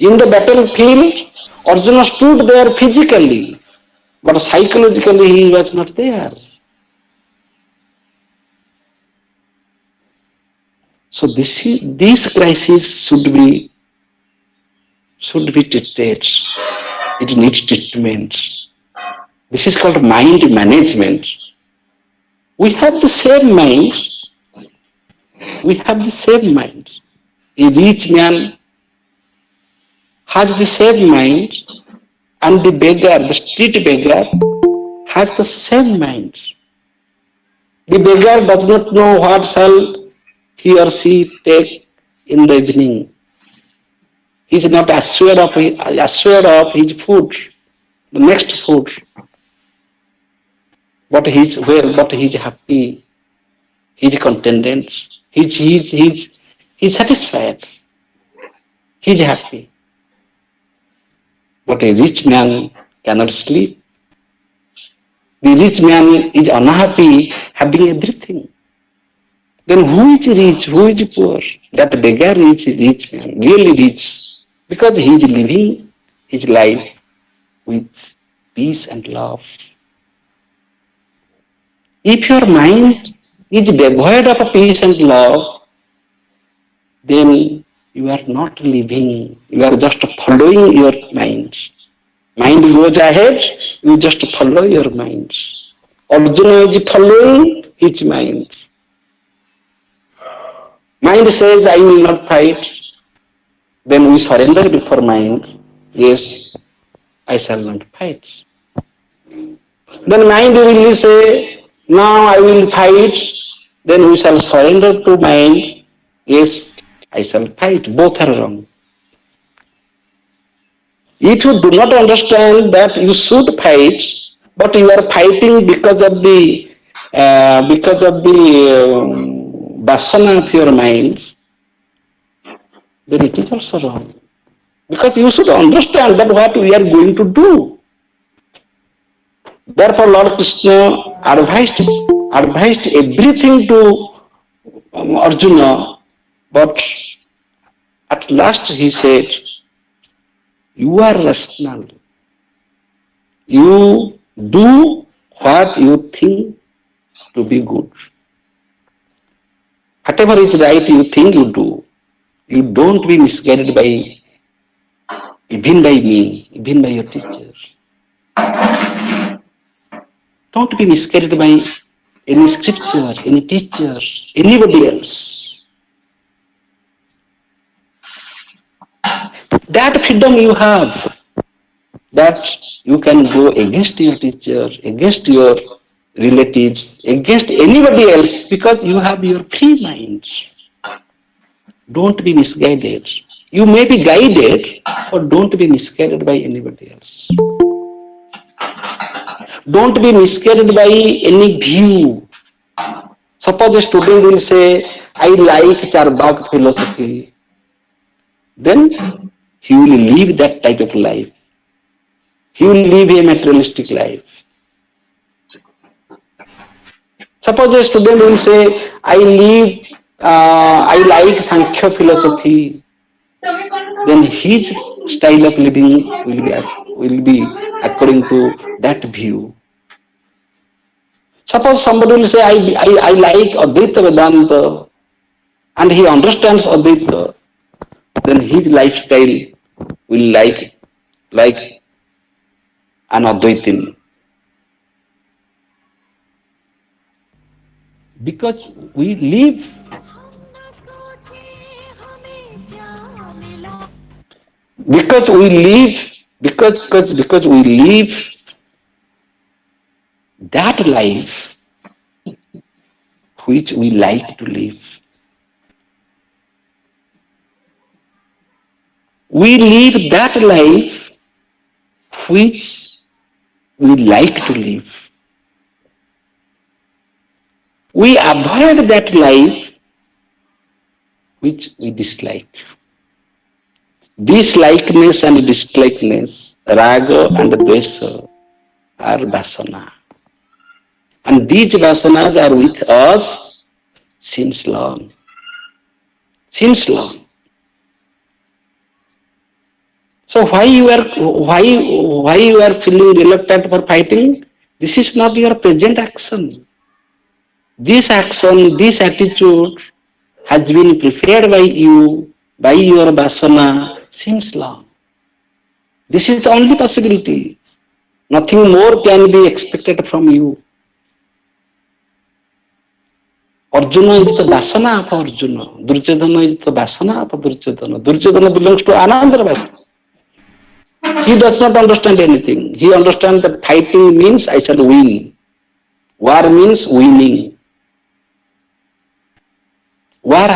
In the battlefield, Arjuna stood there physically, but psychologically he was not there. So this crisis should be treated. It needs treatment. This is called mind management. We have the same mind. We have the same mind. A rich man has the same mind, and the beggar, the street beggar, has the same mind. The beggar does not know what shall he or she take in the evening. He is not assured of his food, the next food. But he is well, but he is happy, he is contented, he is satisfied, he is happy. But a rich man cannot sleep. The rich man is unhappy having everything. Then who is rich, who is poor? That beggar is rich man, really rich, because he is living his life with peace and love. If your mind is devoid of peace and love, then you are not living, you are just following your mind. Mind goes ahead, you just follow your mind. Arjuna is following his mind. Mind says, I will not fight. Then we surrender before mind. Yes, I shall not fight. Then mind will say, now I will fight. Then we shall surrender to mind. Yes, I shall fight. Both are wrong. If you do not understand that you should fight, but you are fighting because of the vasana of your mind, then it is also wrong. Because you should understand that what we are going to do. Therefore, Lord Krishna advised everything to Arjuna, but at last he said, "You are rational. You do what you think to be good. Whatever is right, you think you do. You don't be misguided by even by me, even by your teacher. Don't be misguided by any scripture, any teacher, anybody else. That freedom you have, that you can go against your teacher, against your relatives, against anybody else because you have your free mind. Don't be misguided. You may be guided, but don't be misguided by anybody else. Don't be misguided by any view. Suppose a student will say, I like Charbak philosophy. Then he will live that type of life. He will live a materialistic life. Suppose a student will say, I like Sankhya philosophy. Then his style of living will be according to that view. Suppose somebody will say, I like Advaita Vedanta, and he understands Advaita, then his lifestyle will like an Advaitin. Because we live because we live that life which we like to live. We live that life which we like to live. We avoid that life which we dislike. Dislikeness and dislikeness, raga and dvesa, are vasana. And these vasanas are with us since long. Since long. So why you are feeling reluctant for fighting? This is not your present action. This action, this attitude has been prepared by you, by your vasana since long. This is the only possibility. Nothing more can be expected from you. Arjuna is the vasana of Arjuna. Duryodhana is the vasana of Duryodhana. Duryodhana belongs to another vasana. He does not understand anything. He understands that fighting means I shall win. War means winning. War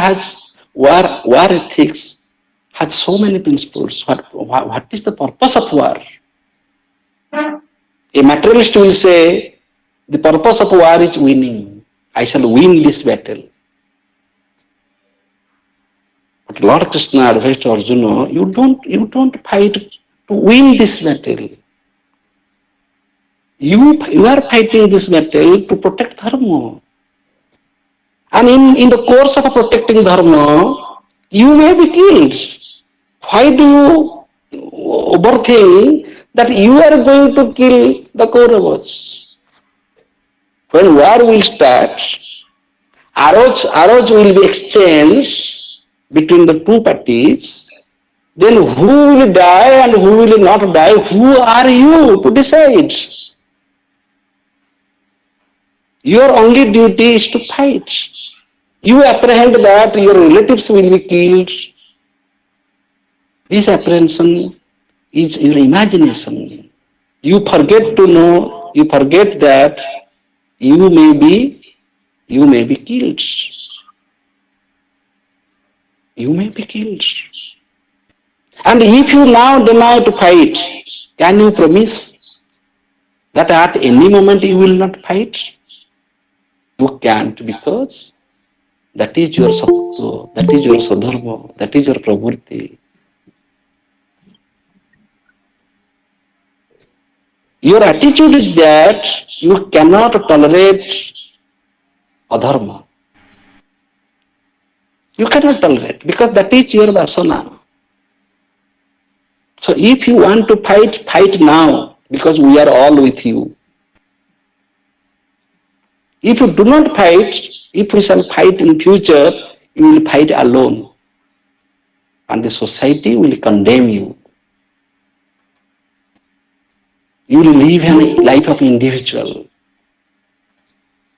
ethics has so many principles. What is the purpose of war? A materialist will say, the purpose of war is winning. I shall win this battle. But Lord Krishna advised to Arjuna, you don't fight to win this battle. You are fighting this battle to protect dharma. And in the course of protecting dharma, you may be killed. Why do you overthink that you are going to kill the Kauravas? When war will start, arrows will be exchanged between the two parties. Then who will die and who will not die? Who are you to decide? Your only duty is to fight. You apprehend that your relatives will be killed. This apprehension is your imagination. You forget to know, you forget that you may be killed. You may be killed. And if you now deny to fight, can you promise that at any moment you will not fight? You can't, because that is your sattva, that is your sadharma, that is your pravritti. Your attitude is that you cannot tolerate adharma. You cannot tolerate because that is your vasana. So if you want to fight, fight now because we are all with you. If you do not fight, if we shall fight in future, you will fight alone. And the society will condemn you. You will live a life of individual.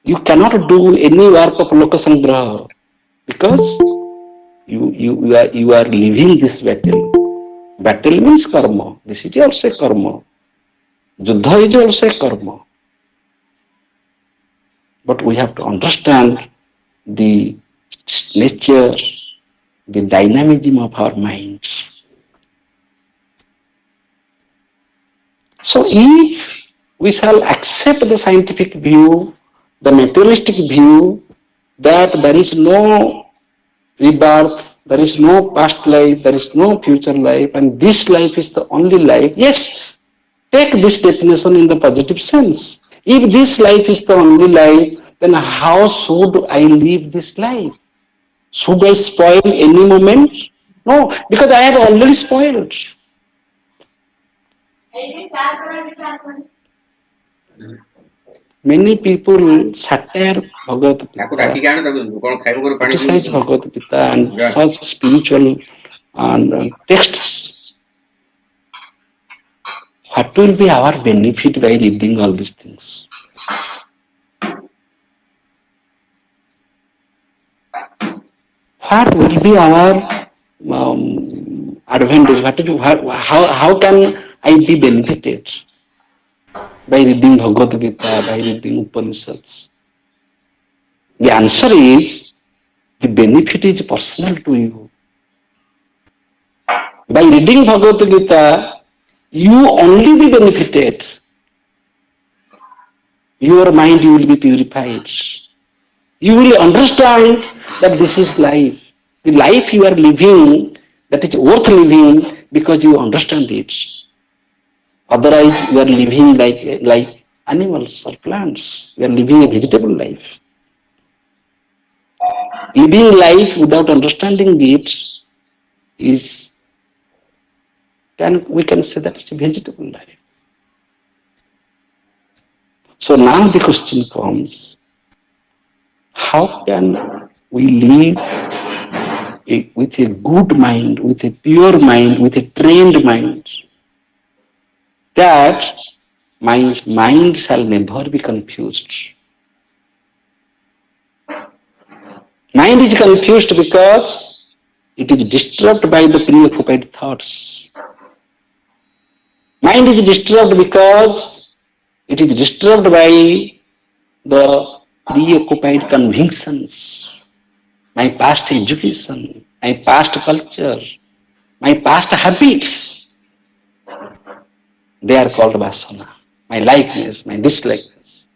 You cannot do any work of Lokasangraha because you are living this battle. Battle means karma. This is also karma. Juddha is also karma. But we have to understand the nature, the dynamism of our mind. So if we shall accept the scientific view, the materialistic view, that there is no rebirth, there is no past life, there is no future life, and this life is the only life, yes, take this definition in the positive sense. If this life is the only life, then how should I live this life? Should I spoil any moment? No, because I have already spoiled. Many people satire Bhagavad Gita, criticize Bhagavad Gita and such spiritual and texts. What will be our benefit by reading all these things? What will be our advantage? How can I be benefited by reading Bhagavad Gita, by reading Upanishads? The answer is, the benefit is personal to you. By reading Bhagavad Gita, you only be benefited. Your mind will be purified. You will understand that this is life. The life you are living, that is worth living because you understand it. Otherwise, you are living like animals or plants. You are living a vegetable life. Living life without understanding it is, we can say that it's a vegetable life. So now the question comes, how can we live with a good mind, with a pure mind, with a trained mind, that my mind shall never be confused. Mind is confused because it is disturbed by the preoccupied thoughts. Mind is disturbed because it is disturbed by the preoccupied convictions, my past education, my past culture, my past habits. They are called vasana, my likeness, my dislikeness.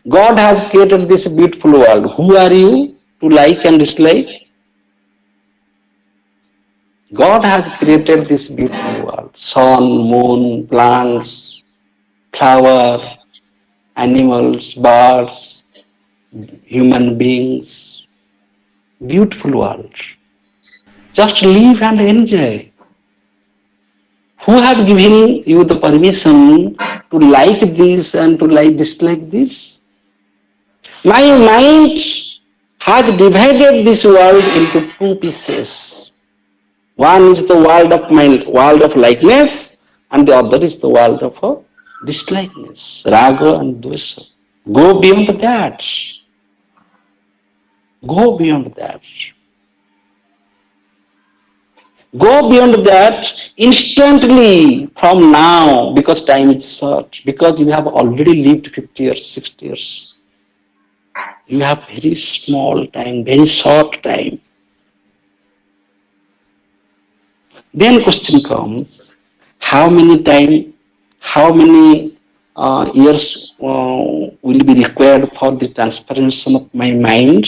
God has created this beautiful world. Who are you to like and dislike? God has created this beautiful world. Sun, moon, plants, flower, animals, birds, human beings. Beautiful world. Just live and enjoy. Who have given you the permission to like this and to dislike this? My mind has divided this world into two pieces. One is the world of likeness, and the other is the world of dislikeness, raga and dvesha. Go beyond that. Go beyond that. Go beyond that instantly from now, because time is short, because you have already lived 50 years, 60 years. You have very small time, very short time. Then question comes, how many years will be required for the transformation of my mind?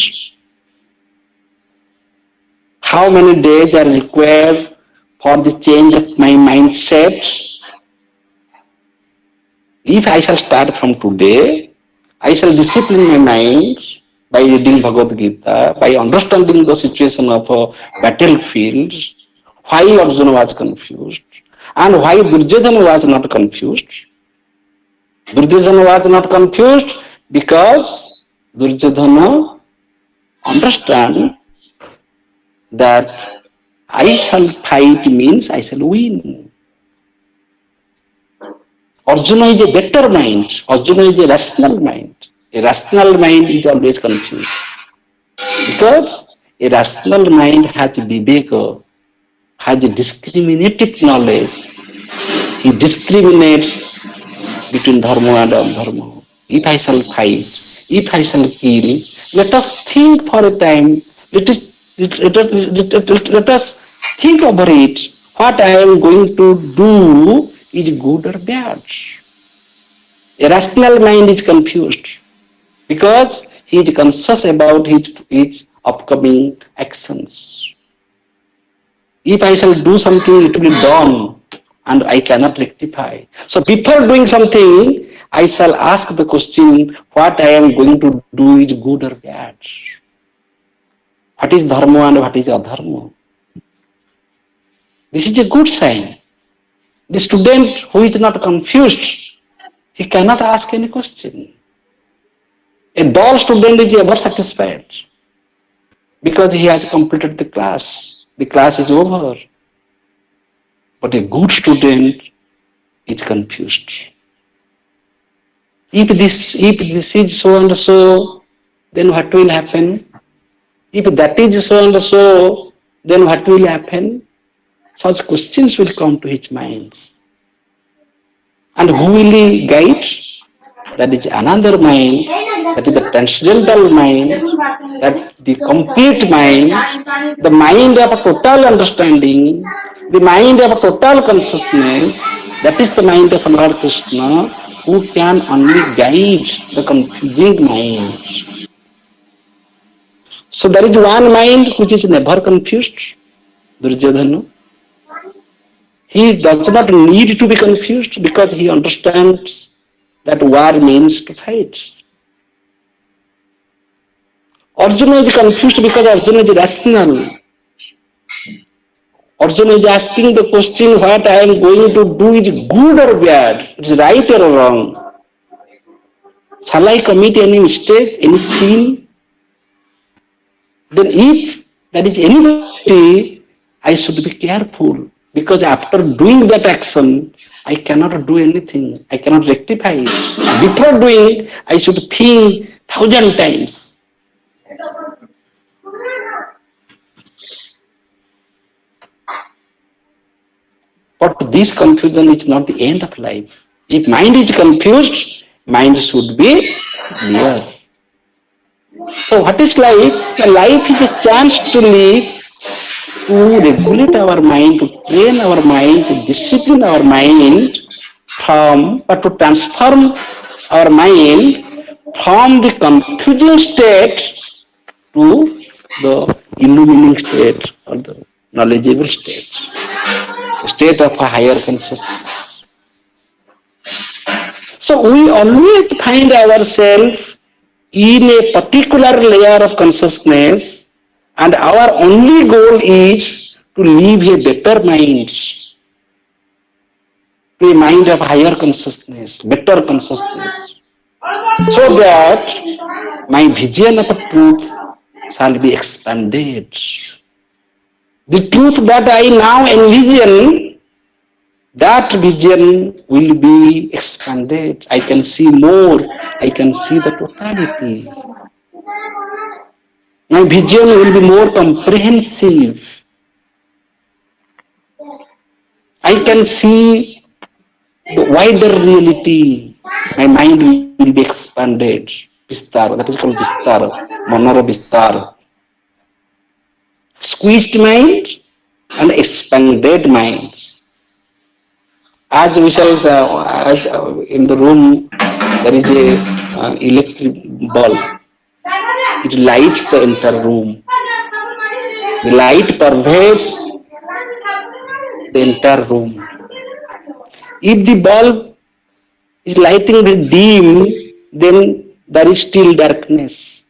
How many days are required for the change of my mindset? If I shall start from today, I shall discipline my mind by reading Bhagavad Gita, by understanding the situation of a battlefield, why Arjuna was confused, and why Duryodhana was not confused. Duryodhana was not confused because Duryodhana understand that I shall fight means I shall win. Arjuna is a better mind. Arjuna is a rational mind. A rational mind is always confused. Because a rational mind has viveka, has a discriminative knowledge. He discriminates between dharma and adharma. If I shall fight, if I shall kill, let us think for a time. Let us think over it. What I am going to do is good or bad. A rational mind is confused because he is conscious about his upcoming actions. If I shall do something, it will be done and I cannot rectify. So before doing something, I shall ask the question, what I am going to do is good or bad? What is dharma and what is adharma? This is a good sign. The student who is not confused, he cannot ask any question. A dull student is ever satisfied because he has completed the class. The class is over. But a good student is confused. If this is so and so, then what will happen? If that is so and so, then what will happen? Such questions will come to his mind. And who will he guide? That is another mind, that is the transcendental mind, that the complete mind, the mind of a total understanding, the mind of a total consciousness, that is the mind of Lord Krishna, who can only guide the confusing mind. So there is one mind which is never confused, Duryodhana. He does not need to be confused because he understands that war means to fight. Arjuna is confused because Arjuna is rational. Arjuna is asking the question, what I am going to do is good or bad, it is right or wrong. Shall I commit any mistake, any sin? Then if that is any mistake, I should be careful. Because after doing that action, I cannot do anything. I cannot rectify it. Before doing it, I should think 1,000 times. But this confusion is not the end of life. If mind is confused, mind should be clear. So what is life? Life is a chance to live, to regulate our mind, to train our mind, to discipline our mind to transform our mind from the confusing state to the illumining state or the knowledgeable state of a higher consciousness. So we always find ourselves in a particular layer of consciousness, and our only goal is to live a better mind, to a mind of higher consciousness, better consciousness, so that my vision of truth shall be expanded. The truth that I now envision, that vision will be expanded. I can see more. I can see the totality. My vision will be more comprehensive. I can see the wider reality. My mind will be expanded. Vistar, that is called Vistar, Manara Vistar. Squeezed mind and expanded mind. As we shall, in the room, there is a electric bulb. It lights the entire room. The light pervades the entire room. If the bulb is lighting very dim, then there is still darkness.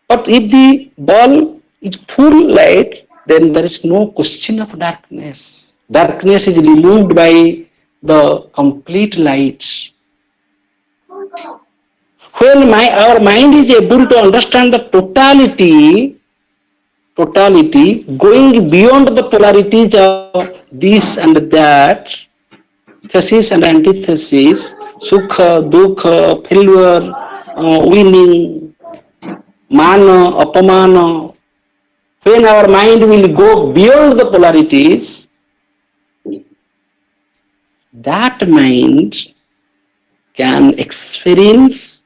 But if the bulb is full light, then there is no question of darkness. Darkness is removed by the complete light. When our mind is able to understand the totality, going beyond the polarities of this and that, thesis and antithesis, sukha, dukha, failure, winning, mana, apamana. When our mind will go beyond the polarities, that mind can experience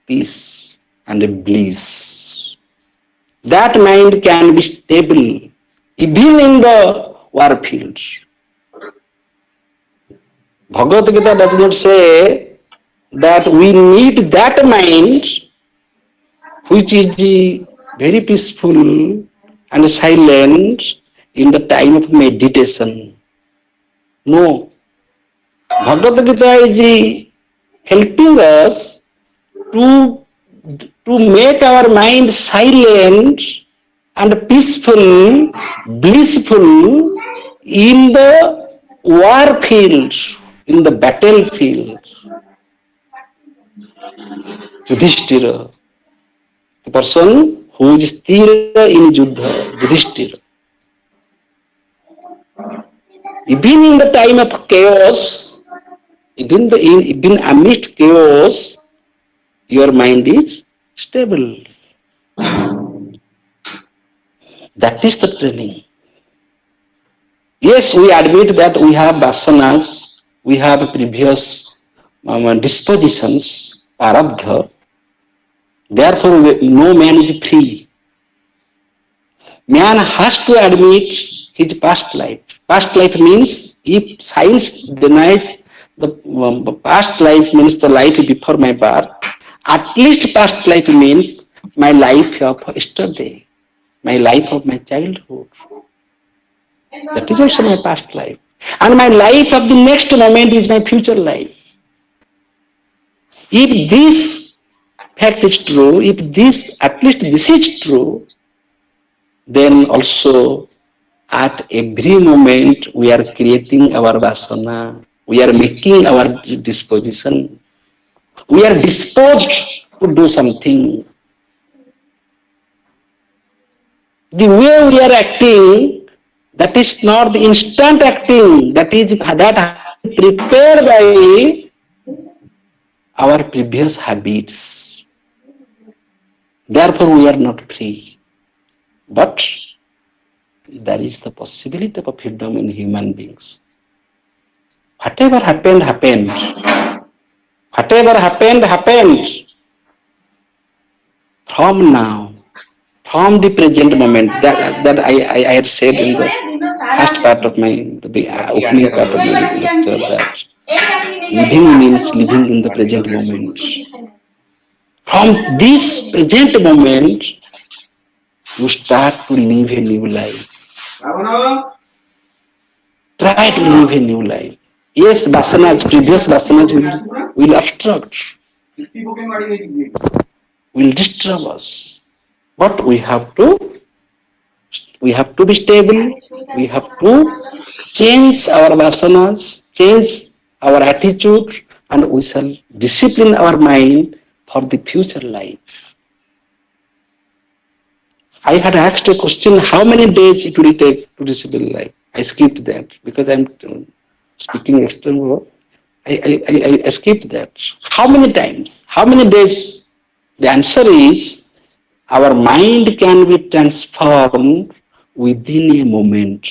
peace and bliss. That mind can be stable even in the war field. Bhagavad Gita does not say that we need that mind which is very peaceful and silent in the time of meditation. No. Bhagavad Gita is helping us to make our mind silent and peaceful, blissful in the war field, in the battlefield. Yudhishthira, the person who is Tira in Juddha, Yudhishthira. Even in the time of chaos, even amidst chaos, your mind is stable. That is the training. Yes, we admit that we have vasanas, we have previous dispositions, prarabdha. Therefore, no man is free. Man has to admit his past life. Past life means, if science denies the past life means the life before my birth, at least past life means my life of yesterday, my life of my childhood. That is also my past life. And my life of the next moment is my future life. If this fact is true, at least this is true, then also at every moment we are creating our vasana, we are making our disposition, we are disposed to do something. The way we are acting, that is not the instant acting, that prepared by our previous habits. Therefore, we are not free. But there is the possibility of freedom in human beings. Whatever happened, happened. Whatever happened, happened. From now, from the present moment, that I had said in the first part of my opening part of my lecture, that living means living in the present moment. From this present moment, you start to live a new life. Try to live a new life. Yes, vasanas, previous vasanas will obstruct, will disturb us. But we have to be stable. We have to change our vasanas, change our attitude, and we shall discipline our mind for the future life. I had asked a question, how many days it will take to discipline life? I skipped that because I'm speaking external. I skipped that. How many times? How many days? The answer is, our mind can be transformed within a moment.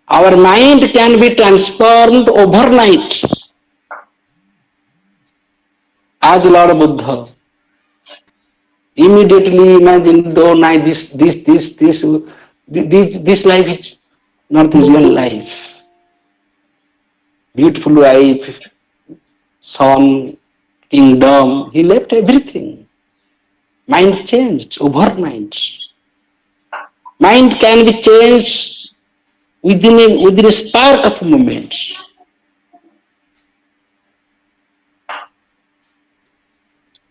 Our mind can be transformed overnight. As Lord Buddha, immediately imagine, though this life is not the real life. Beautiful wife, son, kingdom, he left everything. Mind changed overnight. Mind can be changed within a spark of a moment.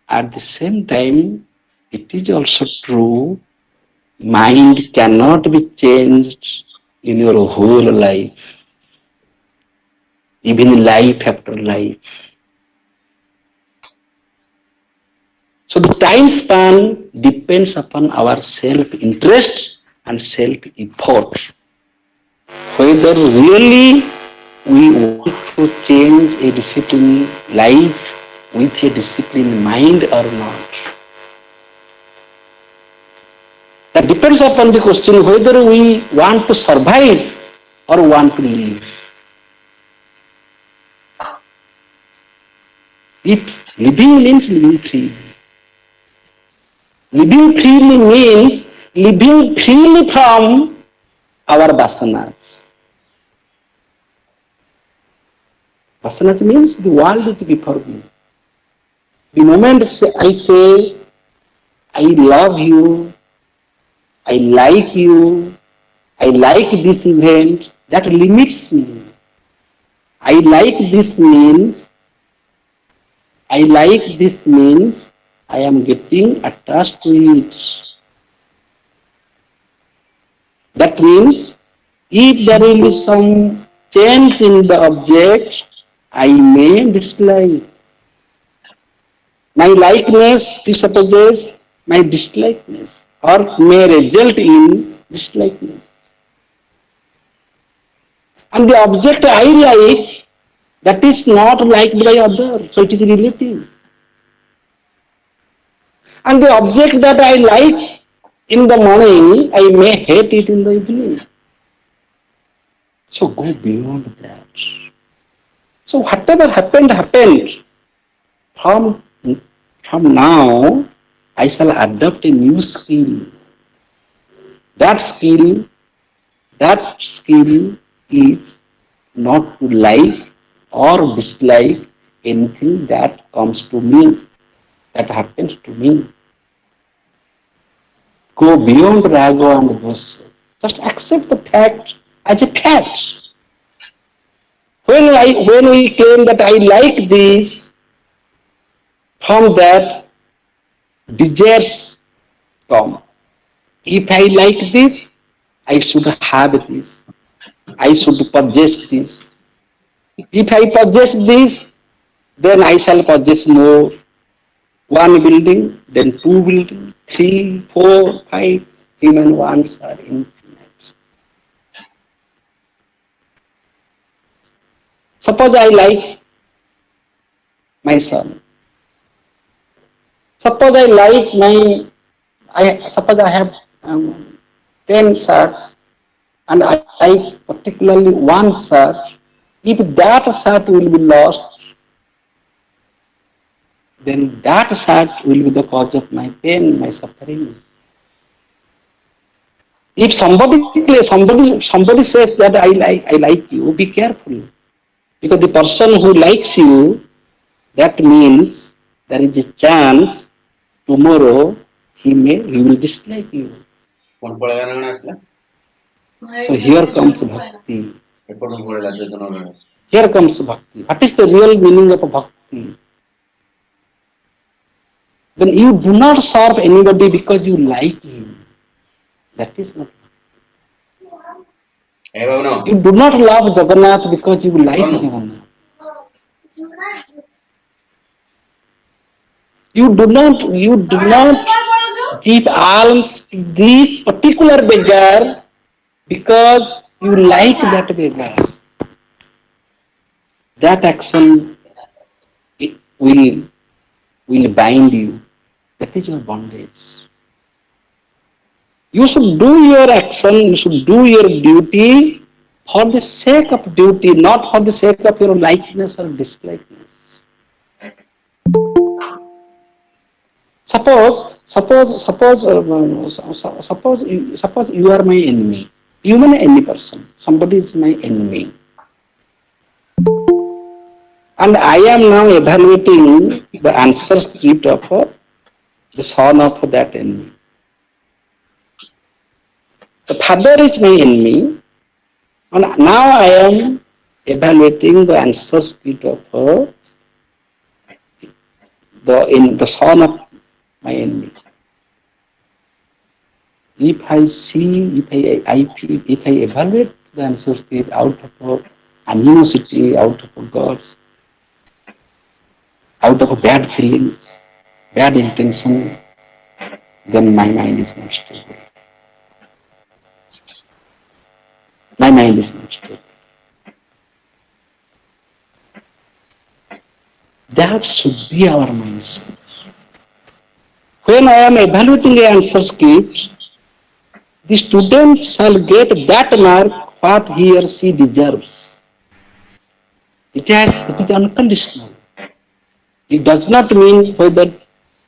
At the same time, it is also true, mind cannot be changed in your whole life, even life after life. So the time span depends upon our self-interest and self-effort. Whether really we want to change a disciplined life with a disciplined mind or not. That depends upon the question whether we want to survive or want to live. If living means living freely, living freely means living freely from our vasanas. Vasanas means the world is before me. The moment I say, I love you, I like you, I like this event, that limits me. I like this means I am getting attached to it. That means if there will be some change in the object, I may dislike. My likeness presupposes my dislikeness or may result in dislikeness. And the object I like, that is not liked by others, so it is relative. And the object that I like in the morning, I may hate it in the evening. So go beyond that. So whatever happened. From now, I shall adopt a new skill. That skill is not to like or dislike anything that comes to me, that happens to me. Go beyond raga and dvasya. Just accept the fact as a fact. When we claim that I like this, from that desires come. If I like this, I should have this. I should possess this. If I possess this, then I shall possess more. One building, then two buildings, 3, 4, 5. Human wants are infinite. Suppose I like my son. Suppose I like suppose I have 10 shirts and I like particularly one shirt. If that shirt will be lost, then that shirt will be the cause of my pain, my suffering. If somebody says that I like you, be careful. Because the person who likes you, that means there is a chance tomorrow he will dislike you. So here comes bhakti. Here comes bhakti. What is the real meaning of bhakti? Then you do not serve anybody because you like him. That is not. You do not love Jagannath because you like Jagannath. You do not give alms to this particular beggar because you like that beggar. That action will bind you. That is your bondage. You should do your action, you should do your duty for the sake of duty, not for the sake of your likeness or dislikeness. Suppose you are my enemy. You mean any person. Somebody is my enemy. And I am now evaluating the answer script of the son of that enemy. The father is my enemy. And now I am evaluating the answer script of the son of my enemy. If I see, if I evaluate the answer script out of animosity, out of God, out of a bad feeling, bad intention, then my mind is not stable. My mind is not stable. That should be our mindset. When I am evaluating an answer script, the student shall get that mark what he or she deserves. It is unconditional. It does not mean whether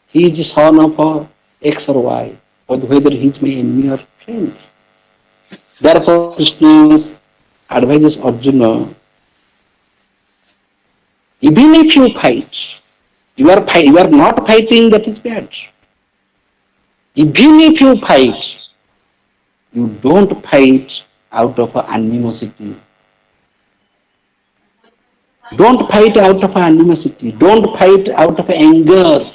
he is son of X or Y, or whether he is my enemy or friend. Therefore, Krishna advises Arjuna, even if you fight, you are not fighting, that is bad. Even if you fight, you don't fight out of animosity. Don't fight out of animosity. Don't fight out of anger.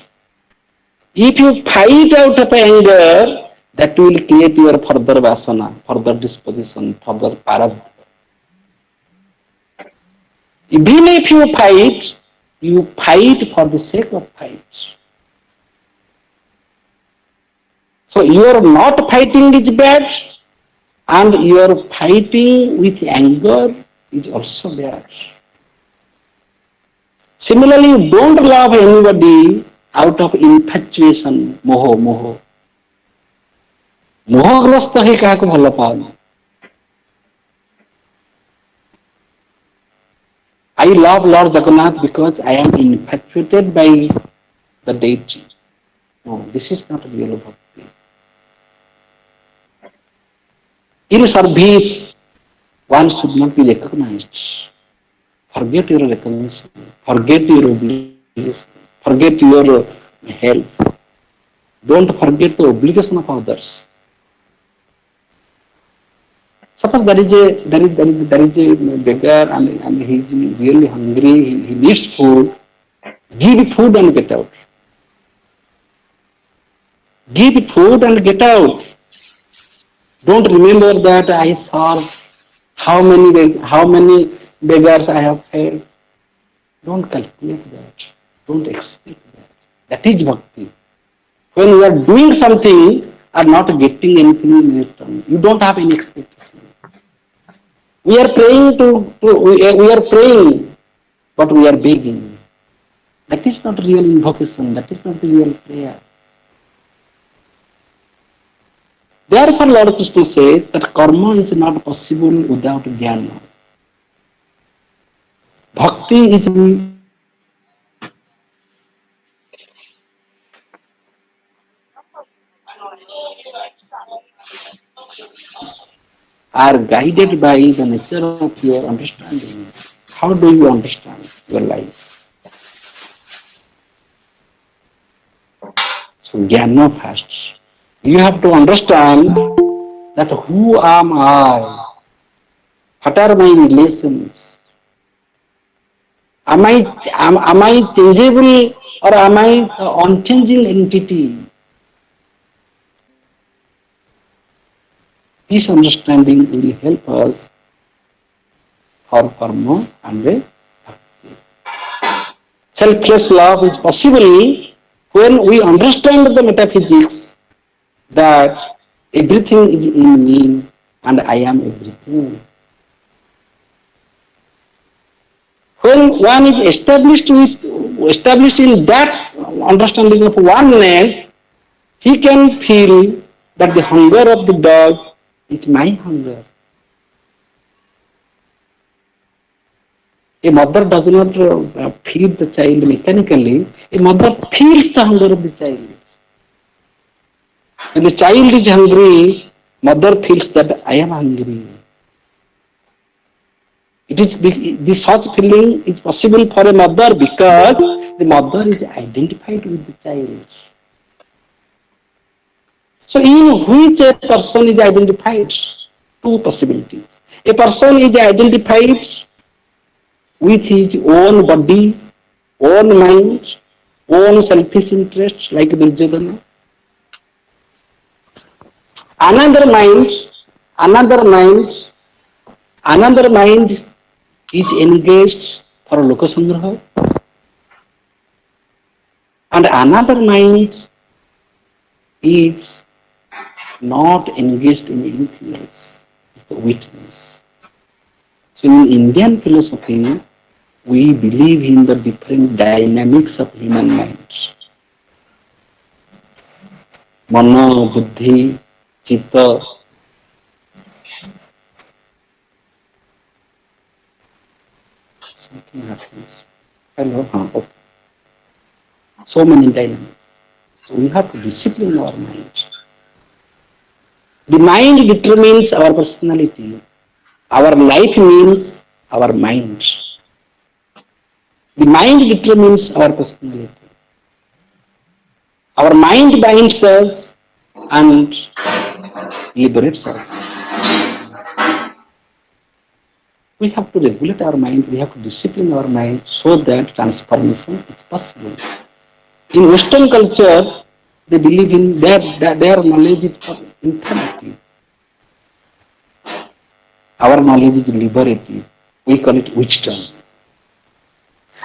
If you fight out of anger, that will create your further vasana, further disposition, further parabha. Even if you fight for the sake of fight. So your not fighting is bad, and your fighting with anger is also bad. Similarly, you don't love anybody out of infatuation, moho. मोहग्रस्त है क्या भल पाओ. I love Lord Jagannath because I am infatuated by the deity. No, this is not real bhakti. In service, one should not be recognized. Forget your recognition. Forget your obligation. Forget your help. Don't forget the obligation of others. Suppose there is a beggar and he is really hungry, he needs food. Give food and get out. Give food and get out. Don't remember that I served how many beggars I have fed. Don't calculate that. Don't expect that. That is bhakti. When you are doing something and not getting anything in return, you don't have any expectation. We are praying we are praying, but we are begging. That is not real invocation. That is not real prayer. Therefore, Lord Krishna says that karma is not possible without jnana. Bhakti is are guided by the nature of your understanding. How do you understand your life? So jnana first. You have to understand that who am I? What are my relations? Am I changeable or am I unchanging entity? This understanding will help us for karma and bhakti. Selfless love is possible when we understand the metaphysics that everything is in me and I am everything. When one is established in that understanding of oneness, he can feel that the hunger of the dog is my hunger. A mother does not feed the child mechanically. A mother feels the hunger of the child. When the child is hungry, mother feels that I am hungry. This such feeling is possible for a mother because the mother is identified with the child. So in which a person is identified? Two possibilities. A person is identified with his own body, own mind, own selfish interests like Duryodhana. Another mind, another mind, another mind is engaged for Lokasangraha, and another mind is not engaged in anything else. It's the witness. So in Indian philosophy, we believe in the different dynamics of human mind. Mano, buddhi, chitta. Something happens. Hello. Okay. So many dynamics. So we have to discipline our mind. The mind determines our personality. Our life means our mind. The mind determines our personality. Our mind binds us and liberates us. We have to regulate our mind, we have to discipline our mind so that transformation is possible. In Western culture, they believe in their knowledge is for infinity. Our knowledge is liberative. We call it wisdom.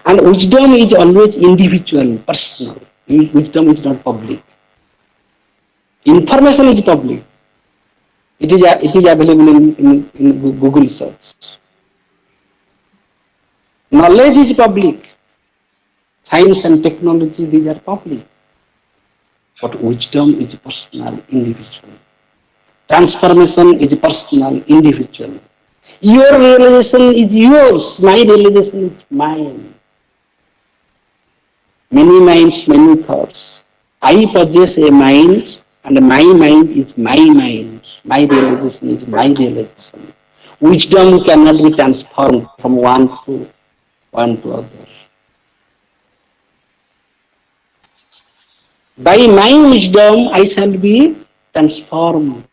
And wisdom is always individual, personal. Wisdom is not public. Information is public. It is available in Google search. Knowledge is public. Science and technology, these are public. But wisdom is personal, individual. Transformation is personal, individual. Your realization is yours. My realization is mine. Many minds, many thoughts. I possess a mind and my mind is my mind. My realization is my realization. Wisdom cannot be transformed from one to other. By my wisdom, I shall be transformed.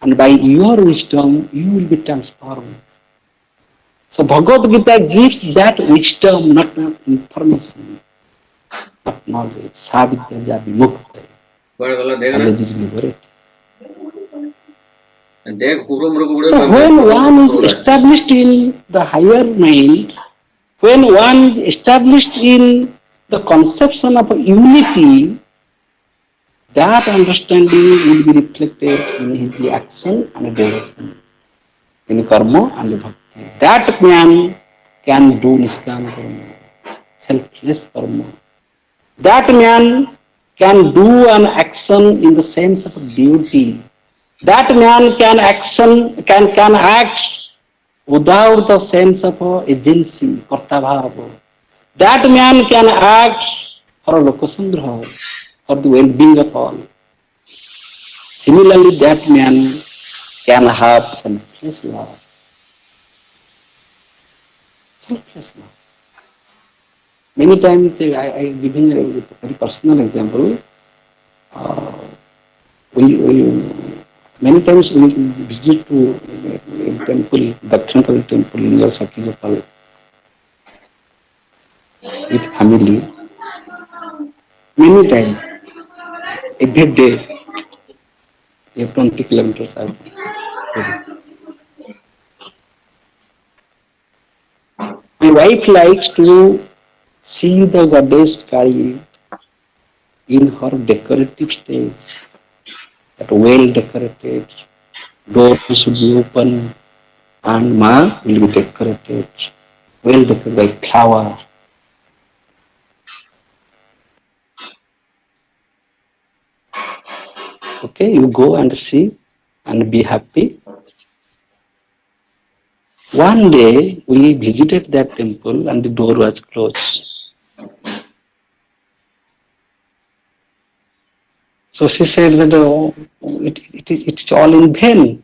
And by your wisdom, you will be transformed. So Bhagavad Gita gives that wisdom, not information, but knowledge. Savidya vimukta. Knowledge is liberated. So when one is established in the higher mind, when one is established in the conception of unity, that understanding will be reflected in his action and devotion, in karma and bhakti. That man can do niskam karma, selfless karma. That man can do an action in the sense of duty. That man can act without the sense of agency, kartabhava. That man can act for lokasangraha, for the well-being of all. Similarly, that man can have selfless love. Selfless love. Many times, I giving a very personal example. Many times we visit to a temple, Dakshinapali temple near Sakhi with family. Many times, every day, 20 kilometers out. My wife likes to see the goddess Kali in her decorative stage, that well decorated, doors should be open, and Ma will be decorated, well decorated by flower. Okay, you go and see and be happy. One day we visited that temple and the door was closed. So she said that it is all in vain.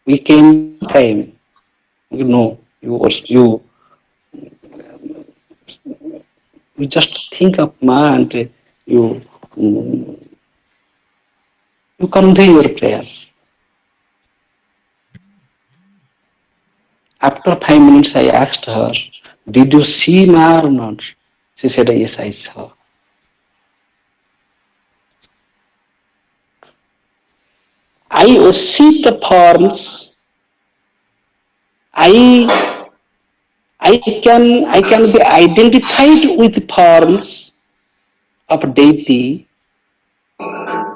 We came time. You know, you just think of Ma and you convey your prayer. After 5 minutes, I asked her, "Did you see Ma or not?" She said, "Yes, I saw." I worship the forms. I I can be identified with forms of deity,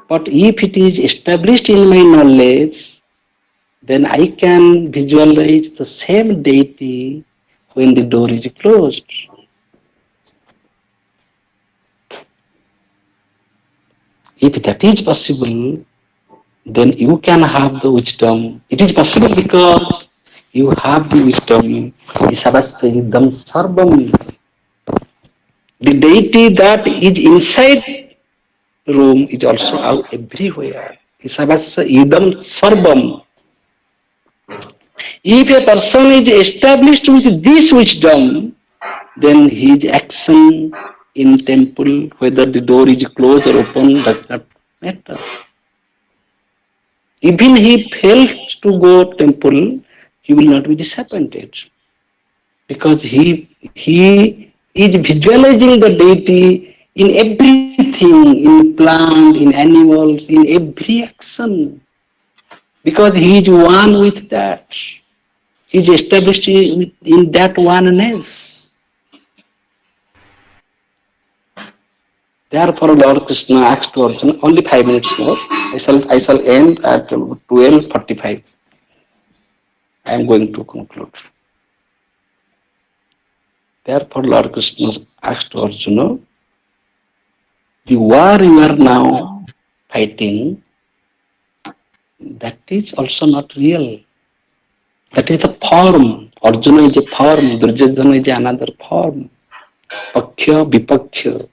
but if it is established in my knowledge, then I can visualize the same deity when the door is closed. If that is possible, then you can have the wisdom. It is possible because you have the wisdom. Isavasya sarvam. The deity that is inside the room is also out everywhere. Isavasya idam sarvam. If a person is established with this wisdom, then his action in temple, whether the door is closed or open, does not matter. Even he fails to go temple, he will not be disappointed because he is visualizing the deity in everything, in plant, in animals, in every action, because he is one with that. He is established in that oneness. Therefore, Lord Krishna asked to Arjuna, only 5 minutes more. I shall end at 12:45. I am going to conclude. Therefore, Lord Krishna asked to Arjuna, the war you are now fighting, that is also not real. That is the form. Arjuna is a form, Duryodhana is another form. Pakhya, Vipakhya.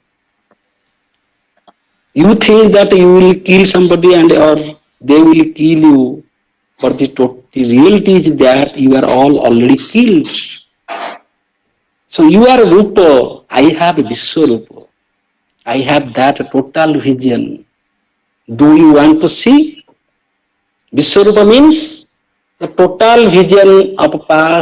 You think that you will kill somebody and or they will kill you, but the reality is that you are all already killed. So you are Rupa, I have Vishwarupa. I have that total vision. Do you want to see? Vishwarupa means the total vision of past,